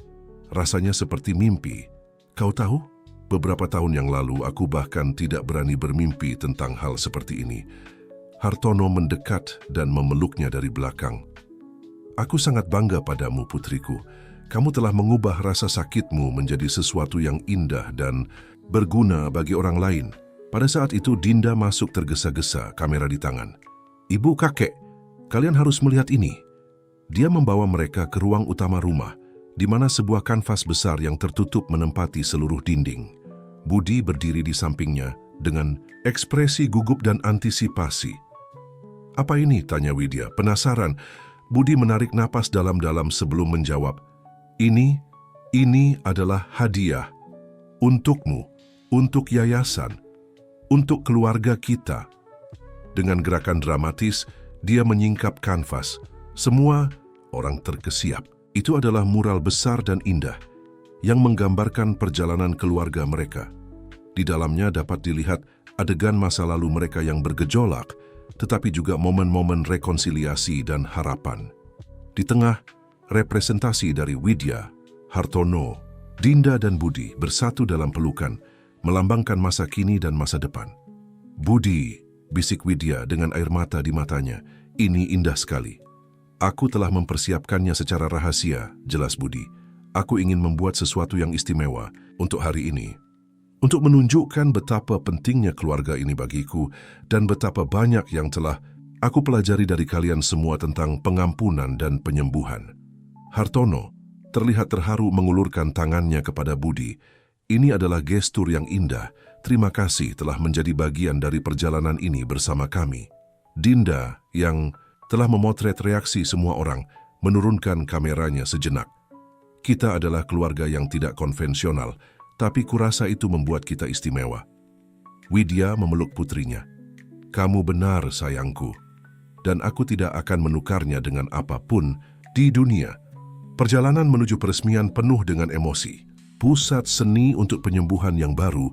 rasanya seperti mimpi. Kau tahu, beberapa tahun yang lalu aku bahkan tidak berani bermimpi tentang hal seperti ini." Hartono mendekat dan memeluknya dari belakang. "Aku sangat bangga padamu, putriku. Kamu telah mengubah rasa sakitmu menjadi sesuatu yang indah dan berguna bagi orang lain." Pada saat itu Dinda masuk tergesa-gesa, kamera di tangan. "Ibu, kakek, kalian harus melihat ini." Dia membawa mereka ke ruang utama rumah, di mana sebuah kanvas besar yang tertutup menempati seluruh dinding. Budi berdiri di sampingnya dengan ekspresi gugup dan antisipasi. "Apa ini?" tanya Widya, penasaran. Budi menarik napas dalam-dalam sebelum menjawab. Ini adalah hadiah untukmu, untuk yayasan, untuk keluarga kita." Dengan gerakan dramatis, dia menyingkap kanvas. Semua orang terkesiap. Itu adalah mural besar dan indah yang menggambarkan perjalanan keluarga mereka. Di dalamnya dapat dilihat adegan masa lalu mereka yang bergejolak, tetapi juga momen-momen rekonsiliasi dan harapan. Di tengah, representasi dari Widya, Hartono, Dinda dan Budi bersatu dalam pelukan, melambangkan masa kini dan masa depan. "Budi," bisik Widya dengan air mata di matanya, "ini indah sekali. Aku telah mempersiapkannya secara rahasia," jelas Budi. "Aku ingin membuat sesuatu yang istimewa untuk hari ini. Untuk menunjukkan betapa pentingnya keluarga ini bagiku dan betapa banyak yang telah aku pelajari dari kalian semua tentang pengampunan dan penyembuhan." Hartono terlihat terharu mengulurkan tangannya kepada Budi. "Ini adalah gestur yang indah. Terima kasih telah menjadi bagian dari perjalanan ini bersama kami." Dinda yang telah memotret reaksi semua orang menurunkan kameranya sejenak. "Kita adalah keluarga yang tidak konvensional, tapi kurasa itu membuat kita istimewa." Widya memeluk putrinya. "Kamu benar, sayangku, dan aku tidak akan menukarnya dengan apapun di dunia." Perjalanan menuju peresmian penuh dengan emosi. Pusat seni untuk penyembuhan yang baru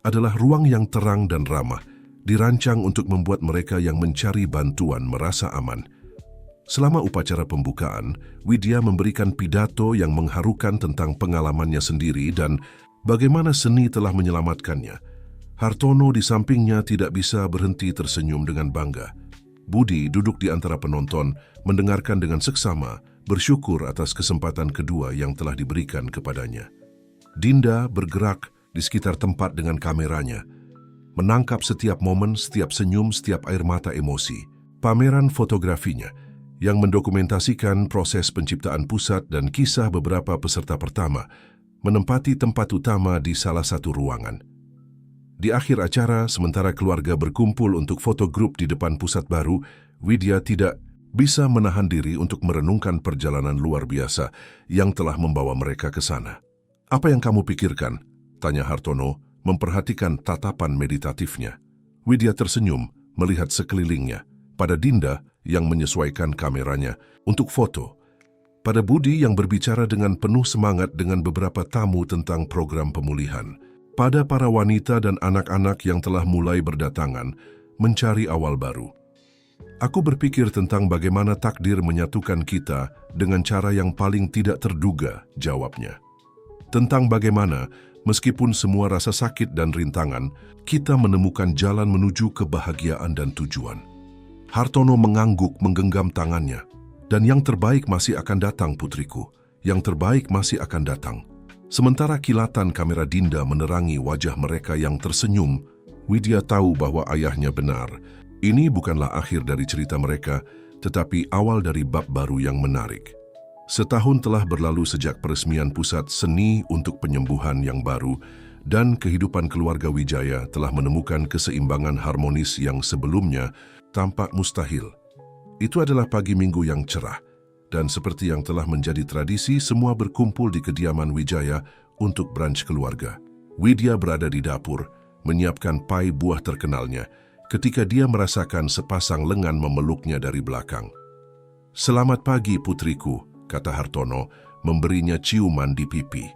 adalah ruang yang terang dan ramah, dirancang untuk membuat mereka yang mencari bantuan merasa aman. Selama upacara pembukaan, Widya memberikan pidato yang mengharukan tentang pengalamannya sendiri dan bagaimana seni telah menyelamatkannya. Hartono di sampingnya tidak bisa berhenti tersenyum dengan bangga. Budi duduk di antara penonton, mendengarkan dengan seksama, bersyukur atas kesempatan kedua yang telah diberikan kepadanya. Dinda bergerak di sekitar tempat dengan kameranya, menangkap setiap momen, setiap senyum, setiap air mata emosi. Pameran fotografinya yang mendokumentasikan proses penciptaan pusat dan kisah beberapa peserta pertama menempati tempat utama di salah satu ruangan. Di akhir acara, sementara keluarga berkumpul untuk foto grup di depan pusat baru, Widya tidak bisa menahan diri untuk merenungkan perjalanan luar biasa yang telah membawa mereka ke sana. "Apa yang kamu pikirkan?" tanya Hartono, memperhatikan tatapan meditatifnya. Widya tersenyum melihat sekelilingnya, pada Dinda yang menyesuaikan kameranya untuk foto, pada Budi yang berbicara dengan penuh semangat dengan beberapa tamu tentang program pemulihan, pada para wanita dan anak-anak yang telah mulai berdatangan mencari awal baru. Aku berpikir tentang bagaimana takdir menyatukan kita dengan cara yang paling tidak terduga, jawabnya. Tentang bagaimana, meskipun semua rasa sakit dan rintangan, kita menemukan jalan menuju kebahagiaan dan tujuan. Hartono mengangguk menggenggam tangannya. "Dan yang terbaik masih akan datang, putriku. Yang terbaik masih akan datang." Sementara kilatan kamera Dinda menerangi wajah mereka yang tersenyum, Widya tahu bahwa ayahnya benar. Ini bukanlah akhir dari cerita mereka, tetapi awal dari bab baru yang menarik. Setahun telah berlalu sejak peresmian Pusat Seni untuk Penyembuhan yang baru, dan kehidupan keluarga Wijaya telah menemukan keseimbangan harmonis yang sebelumnya tampak mustahil. Itu adalah pagi Minggu yang cerah, dan seperti yang telah menjadi tradisi, semua berkumpul di kediaman Wijaya untuk brunch keluarga. Widya berada di dapur, menyiapkan pai buah terkenalnya, ketika dia merasakan sepasang lengan memeluknya dari belakang. "Selamat pagi, putriku," kata Hartono, memberinya ciuman di pipi.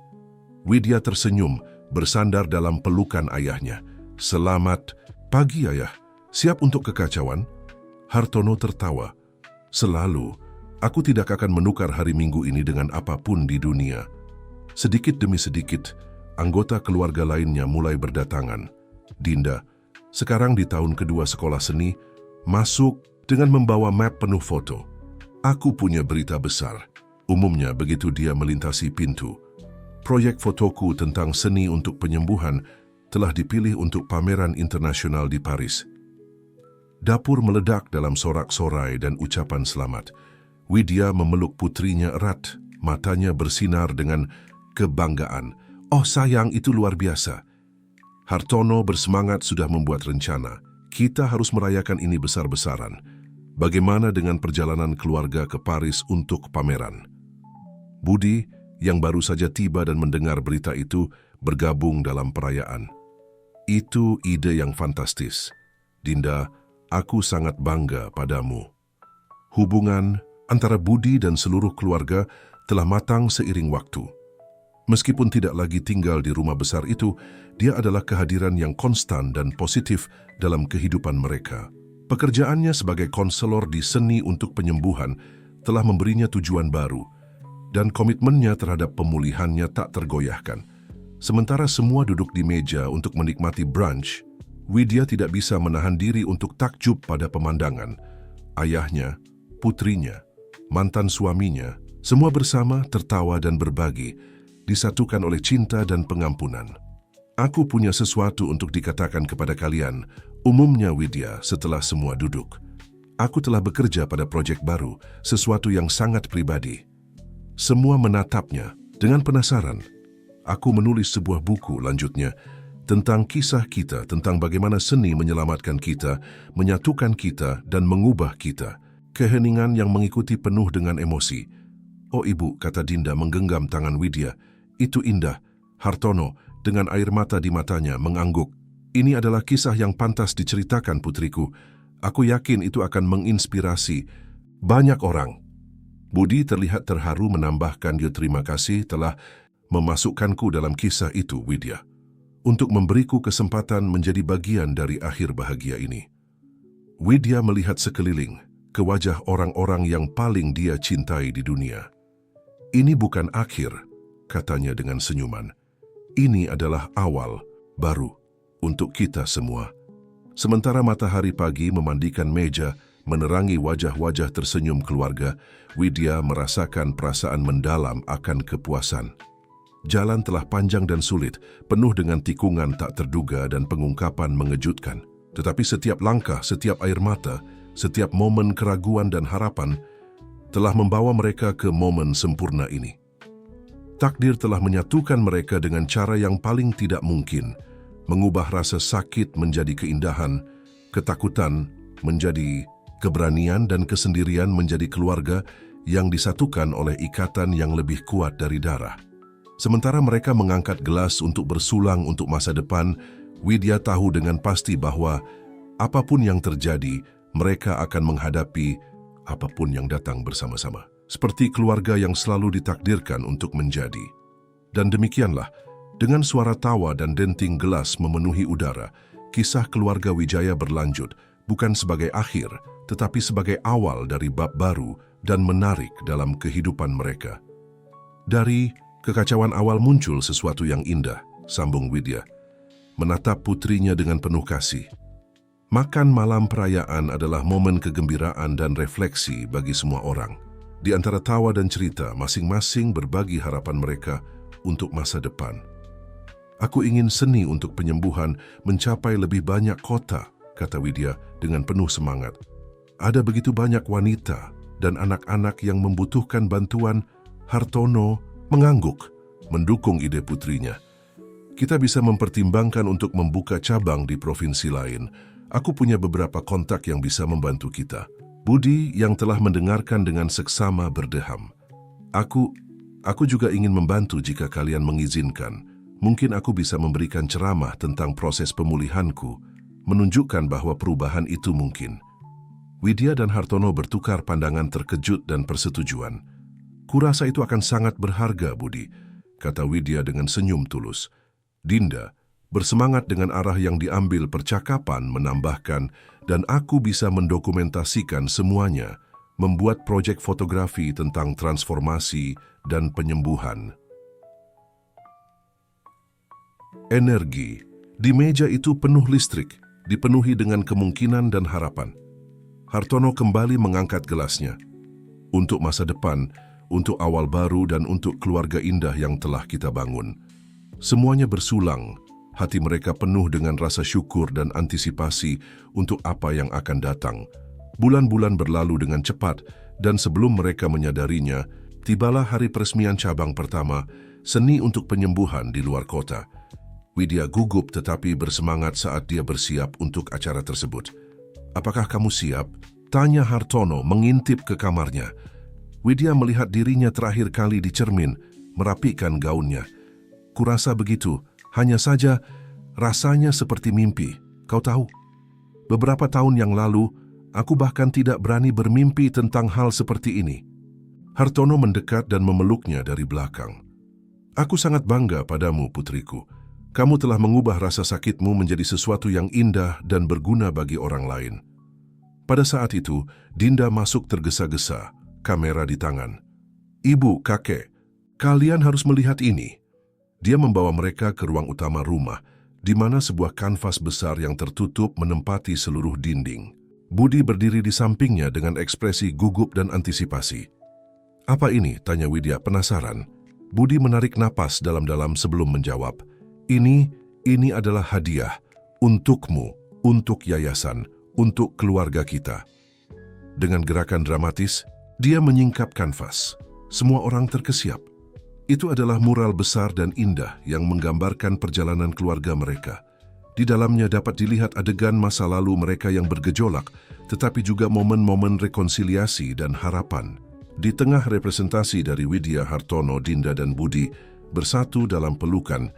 Widya tersenyum, bersandar dalam pelukan ayahnya. "Selamat pagi, ayah. Siap untuk kekacauan?" Hartono tertawa. "Selalu. Aku tidak akan menukar hari Minggu ini dengan apapun di dunia." Sedikit demi sedikit, anggota keluarga lainnya mulai berdatangan. Dinda, sekarang di tahun kedua sekolah seni, masuk dengan membawa map penuh foto. "Aku punya berita besar," umumnya begitu dia melintasi pintu. "Proyek fotoku tentang seni untuk penyembuhan telah dipilih untuk pameran internasional di Paris." Dapur meledak dalam sorak-sorai dan ucapan selamat. Widya memeluk putrinya erat, matanya bersinar dengan kebanggaan. "Oh sayang, itu luar biasa." Hartono bersemangat sudah membuat rencana. "Kita harus merayakan ini besar-besaran. Bagaimana dengan perjalanan keluarga ke Paris untuk pameran?" Budi, yang baru saja tiba dan mendengar berita itu, bergabung dalam perayaan. "Itu ide yang fantastis. Dinda, aku sangat bangga padamu." Hubungan antara Budi dan seluruh keluarga telah matang seiring waktu. Meskipun tidak lagi tinggal di rumah besar itu, dia adalah kehadiran yang konstan dan positif dalam kehidupan mereka. Pekerjaannya sebagai konselor di Seni untuk Penyembuhan telah memberinya tujuan baru, dan komitmennya terhadap pemulihannya tak tergoyahkan. Sementara semua duduk di meja untuk menikmati brunch, Widya tidak bisa menahan diri untuk takjub pada pemandangan. Ayahnya, putrinya, mantan suaminya, semua bersama tertawa dan berbagi, disatukan oleh cinta dan pengampunan. "Aku punya sesuatu untuk dikatakan kepada kalian," umumnya Widya setelah semua duduk. "Aku telah bekerja pada proyek baru, sesuatu yang sangat pribadi." Semua menatapnya dengan penasaran. "Aku menulis sebuah buku," lanjutnya, "tentang kisah kita, tentang bagaimana seni menyelamatkan kita, menyatukan kita, dan mengubah kita." Keheningan yang mengikuti penuh dengan emosi. "Oh ibu," kata Dinda menggenggam tangan Widya. "Itu indah." Hartono, dengan air mata di matanya, mengangguk. "Ini adalah kisah yang pantas diceritakan, putriku. Aku yakin itu akan menginspirasi banyak orang." Budi terlihat terharu menambahkan, "Dia terima kasih telah memasukkanku dalam kisah itu, Widya, untuk memberiku kesempatan menjadi bagian dari akhir bahagia ini." Widya melihat sekeliling, ke wajah orang-orang yang paling dia cintai di dunia. "Ini bukan akhir," katanya dengan senyuman. "Ini adalah awal baru untuk kita semua." Sementara matahari pagi memandikan meja, menerangi wajah-wajah tersenyum keluarga, Widya merasakan perasaan mendalam akan kepuasan. Jalan telah panjang dan sulit, penuh dengan tikungan tak terduga dan pengungkapan mengejutkan. Tetapi setiap langkah, setiap air mata, setiap momen keraguan dan harapan telah membawa mereka ke momen sempurna ini. Takdir telah menyatukan mereka dengan cara yang paling tidak mungkin. mengubah rasa sakit menjadi keindahan, ketakutan menjadi keberanian, dan kesendirian menjadi keluarga yang disatukan oleh ikatan yang lebih kuat dari darah. Sementara mereka mengangkat gelas untuk bersulang untuk masa depan, Widya tahu dengan pasti bahwa apapun yang terjadi, mereka akan menghadapi apapun yang datang bersama-sama. Seperti keluarga yang selalu ditakdirkan untuk menjadi. Dan demikianlah, dengan suara tawa dan denting gelas memenuhi udara, kisah keluarga Wijaya berlanjut, bukan sebagai akhir, tetapi sebagai awal dari bab baru dan menarik dalam kehidupan mereka. Dari kekacauan awal muncul sesuatu yang indah, sambung Widya, menatap putrinya dengan penuh kasih. Makan malam perayaan adalah momen kegembiraan dan refleksi bagi semua orang. Di antara tawa dan cerita, masing-masing berbagi harapan mereka untuk masa depan. Aku ingin seni untuk penyembuhan mencapai lebih banyak kota, kata Widya dengan penuh semangat. Ada begitu banyak wanita dan anak-anak yang membutuhkan bantuan. Hartono mengangguk, mendukung ide putrinya. Kita bisa mempertimbangkan untuk membuka cabang di provinsi lain. Aku punya beberapa kontak yang bisa membantu kita. Budi yang telah mendengarkan dengan seksama berdeham. Aku juga ingin membantu jika kalian mengizinkan. Mungkin aku bisa memberikan ceramah tentang proses pemulihanku, menunjukkan bahwa perubahan itu mungkin. Widya dan Hartono bertukar pandangan terkejut dan persetujuan. Kurasa itu akan sangat berharga, Budi, kata Widya dengan senyum tulus. Dinda, bersemangat dengan arah yang diambil percakapan, menambahkan, dan aku bisa mendokumentasikan semuanya, membuat proyek fotografi tentang transformasi dan penyembuhan. Energi. Di meja itu penuh listrik, dipenuhi dengan kemungkinan dan harapan. Hartono kembali mengangkat gelasnya. Untuk masa depan, untuk awal baru, dan untuk keluarga indah yang telah kita bangun. Semuanya bersulang, hati mereka penuh dengan rasa syukur dan antisipasi untuk apa yang akan datang. Bulan-bulan berlalu dengan cepat, dan sebelum mereka menyadarinya, tibalah hari peresmian cabang pertama, seni untuk penyembuhan di luar kota. Widya gugup tetapi bersemangat saat dia bersiap untuk acara tersebut. "Apakah kamu siap?" tanya Hartono mengintip ke kamarnya. Widya melihat dirinya terakhir kali di cermin, merapikan gaunnya. "Kurasa begitu, hanya saja rasanya seperti mimpi. Kau tahu, beberapa tahun yang lalu, aku bahkan tidak berani bermimpi tentang hal seperti ini." Hartono mendekat dan memeluknya dari belakang. "Aku sangat bangga padamu, putriku. Kamu telah mengubah rasa sakitmu menjadi sesuatu yang indah dan berguna bagi orang lain." Pada saat itu, Dinda masuk tergesa-gesa, kamera di tangan. "Ibu, kakek, kalian harus melihat ini." Dia membawa mereka ke ruang utama rumah, di mana sebuah kanvas besar yang tertutup menempati seluruh dinding. Budi berdiri di sampingnya dengan ekspresi gugup dan antisipasi. "Apa ini?" tanya Widya penasaran. Budi menarik napas dalam-dalam sebelum menjawab. Ini adalah hadiah untukmu, untuk yayasan, untuk keluarga kita." Dengan gerakan dramatis, dia menyingkap kanvas. Semua orang terkesiap. Itu adalah mural besar dan indah yang menggambarkan perjalanan keluarga mereka. Di dalamnya dapat dilihat adegan masa lalu mereka yang bergejolak, tetapi juga momen-momen rekonsiliasi dan harapan. Di tengah representasi dari Widya, Hartono, Dinda, dan Budi bersatu dalam pelukan,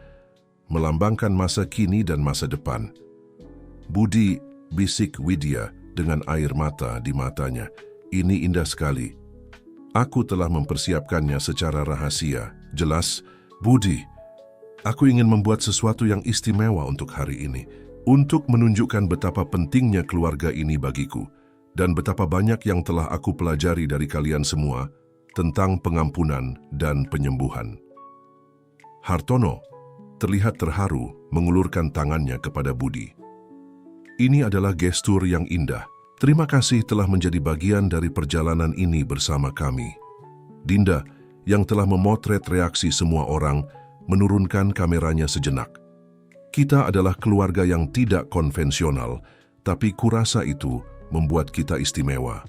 melambangkan masa kini dan masa depan. "Budi," bisik Widya dengan air mata di matanya, "ini indah sekali. Aku telah mempersiapkannya secara rahasia. Jelas, Budi, aku ingin membuat sesuatu yang istimewa untuk hari ini, untuk menunjukkan betapa pentingnya keluarga ini bagiku, dan betapa banyak yang telah aku pelajari dari kalian semua tentang pengampunan dan penyembuhan." Hartono terlihat terharu mengulurkan tangannya kepada Budi. "Ini adalah gestur yang indah. Terima kasih telah menjadi bagian dari perjalanan ini bersama kami." Dinda, yang telah memotret reaksi semua orang, menurunkan kameranya sejenak. "Kita adalah keluarga yang tidak konvensional, tapi kurasa itu membuat kita istimewa."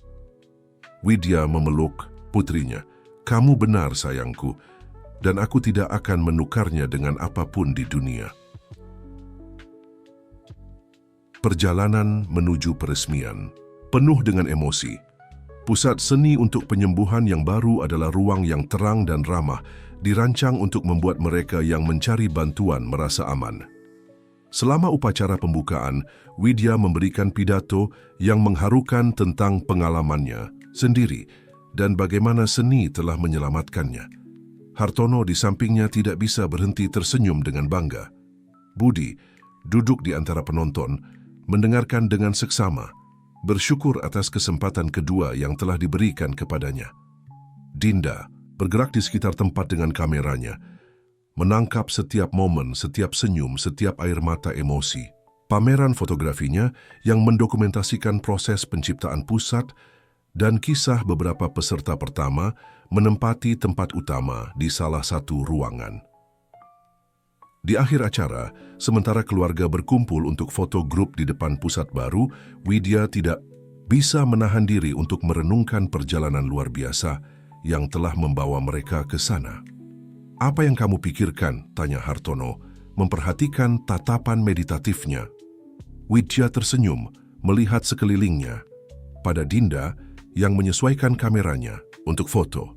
Widya memeluk putrinya. "Kamu benar, sayangku, dan aku tidak akan menukarnya dengan apapun di dunia." Perjalanan menuju peresmian. Penuh dengan emosi. Pusat Seni untuk Penyembuhan yang baru adalah ruang yang terang dan ramah, dirancang untuk membuat mereka yang mencari bantuan merasa aman. Selama upacara pembukaan, Widya memberikan pidato yang mengharukan tentang pengalamannya sendiri dan bagaimana seni telah menyelamatkannya. Hartono di sampingnya tidak bisa berhenti tersenyum dengan bangga. Budi duduk di antara penonton, mendengarkan dengan seksama, bersyukur atas kesempatan kedua yang telah diberikan kepadanya. Dinda bergerak di sekitar tempat dengan kameranya, menangkap setiap momen, setiap senyum, setiap air mata emosi. Pameran fotografinya yang mendokumentasikan proses penciptaan pusat dan kisah beberapa peserta pertama menempati tempat utama di salah satu ruangan. Di akhir acara, sementara keluarga berkumpul untuk foto grup di depan pusat baru, Widya tidak bisa menahan diri untuk merenungkan perjalanan luar biasa yang telah membawa mereka ke sana. "Apa yang kamu pikirkan?" tanya Hartono, memperhatikan tatapan meditatifnya. Widya tersenyum melihat sekelilingnya, pada Dinda yang menyesuaikan kameranya untuk foto,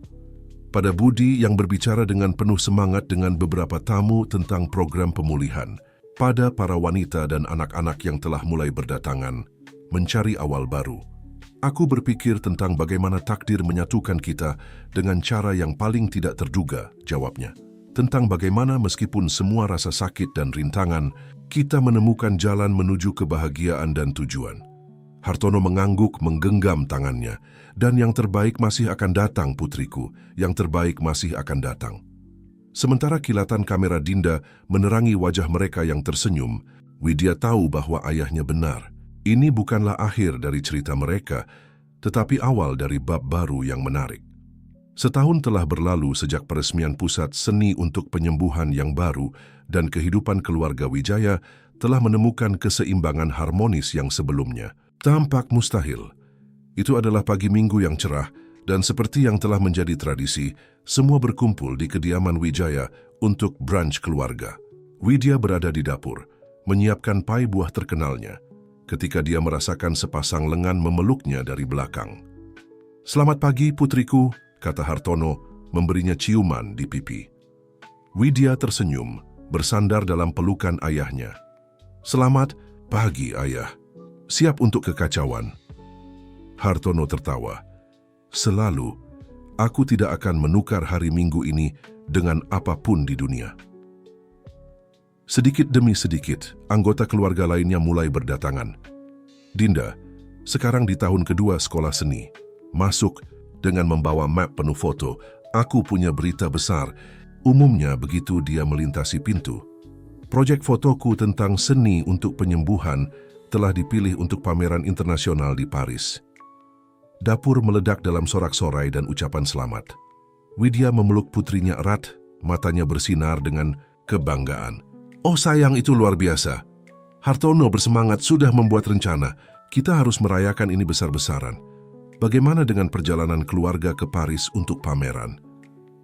pada Budi yang berbicara dengan penuh semangat dengan beberapa tamu tentang program pemulihan, pada para wanita dan anak-anak yang telah mulai berdatangan, mencari awal baru. "Aku berpikir tentang bagaimana takdir menyatukan kita dengan cara yang paling tidak terduga," jawabnya. "Tentang bagaimana meskipun semua rasa sakit dan rintangan, kita menemukan jalan menuju kebahagiaan dan tujuan." Hartono mengangguk menggenggam tangannya. "Dan yang terbaik masih akan datang, putriku. Yang terbaik masih akan datang." Sementara kilatan kamera Dinda menerangi wajah mereka yang tersenyum, Widya tahu bahwa ayahnya benar. Ini bukanlah akhir dari cerita mereka, tetapi awal dari bab baru yang menarik. Setahun telah berlalu sejak peresmian Pusat Seni untuk Penyembuhan yang baru, dan kehidupan keluarga Wijaya telah menemukan keseimbangan harmonis yang sebelumnya tampak mustahil. Itu adalah pagi Minggu yang cerah, dan seperti yang telah menjadi tradisi, semua berkumpul di kediaman Wijaya untuk brunch keluarga. Widya berada di dapur, menyiapkan pai buah terkenalnya, ketika dia merasakan sepasang lengan memeluknya dari belakang. "Selamat pagi, putriku," kata Hartono, memberinya ciuman di pipi. Widya tersenyum, bersandar dalam pelukan ayahnya. "Selamat pagi, ayah. Siap untuk kekacauan?" Hartono tertawa. "Selalu, aku tidak akan menukar hari Minggu ini dengan apapun di dunia." Sedikit demi sedikit, anggota keluarga lainnya mulai berdatangan. Dinda, sekarang di tahun kedua sekolah seni, masuk dengan membawa map penuh foto. "Aku punya berita besar," umumnya begitu dia melintasi pintu. "Proyek fotoku tentang seni untuk penyembuhan telah dipilih untuk pameran internasional di Paris." Dapur meledak dalam sorak-sorai dan ucapan selamat. Widya memeluk putrinya erat, matanya bersinar dengan kebanggaan. "Oh sayang, itu luar biasa. Hartono bersemangat sudah membuat rencana. Kita harus merayakan ini besar-besaran. Bagaimana dengan perjalanan keluarga ke Paris untuk pameran?"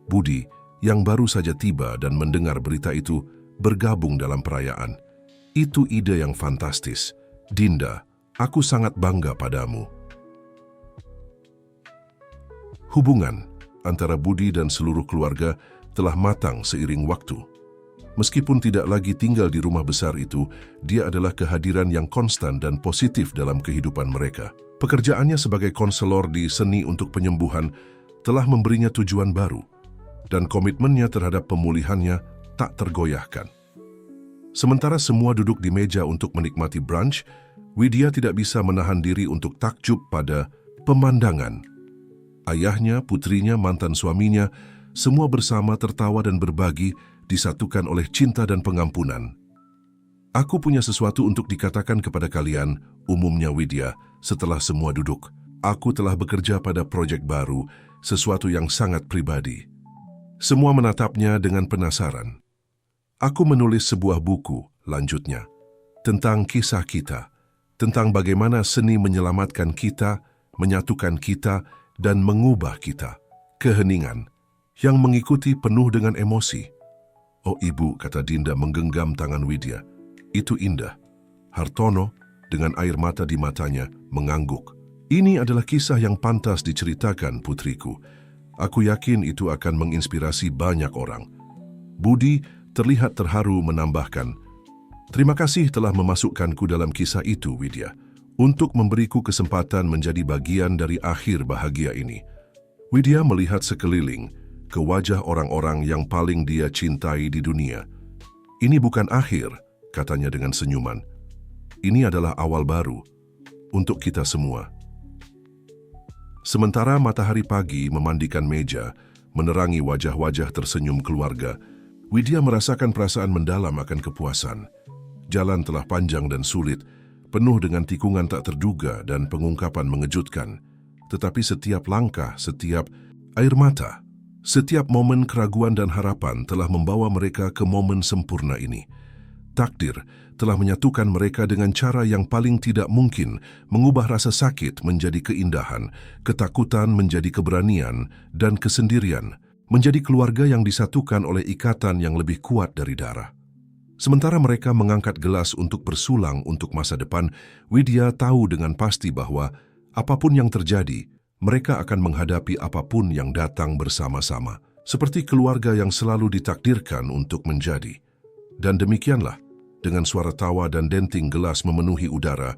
Budi, yang baru saja tiba dan mendengar berita itu, bergabung dalam perayaan. "Itu ide yang fantastis. Dinda, aku sangat bangga padamu." Hubungan antara Budi dan seluruh keluarga telah matang seiring waktu. Meskipun tidak lagi tinggal di rumah besar itu, dia adalah kehadiran yang konstan dan positif dalam kehidupan mereka. Pekerjaannya sebagai konselor di Seni untuk Penyembuhan telah memberinya tujuan baru, dan komitmennya terhadap pemulihannya tak tergoyahkan. Sementara semua duduk di meja untuk menikmati brunch, Widya tidak bisa menahan diri untuk takjub pada pemandangan. Ayahnya, putrinya, mantan suaminya, semua bersama tertawa dan berbagi, disatukan oleh cinta dan pengampunan. "Aku punya sesuatu untuk dikatakan kepada kalian," umumnya Widya, setelah semua duduk. "Aku telah bekerja pada proyek baru, sesuatu yang sangat pribadi." Semua menatapnya dengan penasaran. "Aku menulis sebuah buku," lanjutnya, "tentang kisah kita, tentang bagaimana seni menyelamatkan kita, menyatukan kita, dan mengubah kita." Keheningan yang mengikuti penuh dengan emosi. "Oh ibu," kata Dinda menggenggam tangan Widya, "itu indah." Hartono dengan air mata di matanya, mengangguk. Ini adalah kisah yang pantas diceritakan, putriku. Aku yakin itu akan menginspirasi banyak orang. Budi terlihat terharu menambahkan, terima kasih telah memasukkanku dalam kisah itu, Widya, untuk memberiku kesempatan menjadi bagian dari akhir bahagia ini. Widya melihat sekeliling, ke wajah orang-orang yang paling dia cintai di dunia. Ini bukan akhir, katanya dengan senyuman. Ini adalah awal baru untuk kita semua. Sementara matahari pagi memandikan meja, menerangi wajah-wajah tersenyum keluarga, Widya merasakan perasaan mendalam akan kepuasan. Jalan telah panjang dan sulit, penuh dengan tikungan tak terduga dan pengungkapan mengejutkan. Tetapi setiap langkah, setiap air mata, setiap momen keraguan dan harapan telah membawa mereka ke momen sempurna ini. Takdir telah menyatukan mereka dengan cara yang paling tidak mungkin, mengubah rasa sakit menjadi keindahan, ketakutan menjadi keberanian, dan kesendirian menjadi keluarga yang disatukan oleh ikatan yang lebih kuat dari darah. Sementara mereka mengangkat gelas untuk bersulang untuk masa depan, Widya tahu dengan pasti bahwa apapun yang terjadi, mereka akan menghadapi apapun yang datang bersama-sama, seperti keluarga yang selalu ditakdirkan untuk menjadi. Dan demikianlah, dengan suara tawa dan denting gelas memenuhi udara,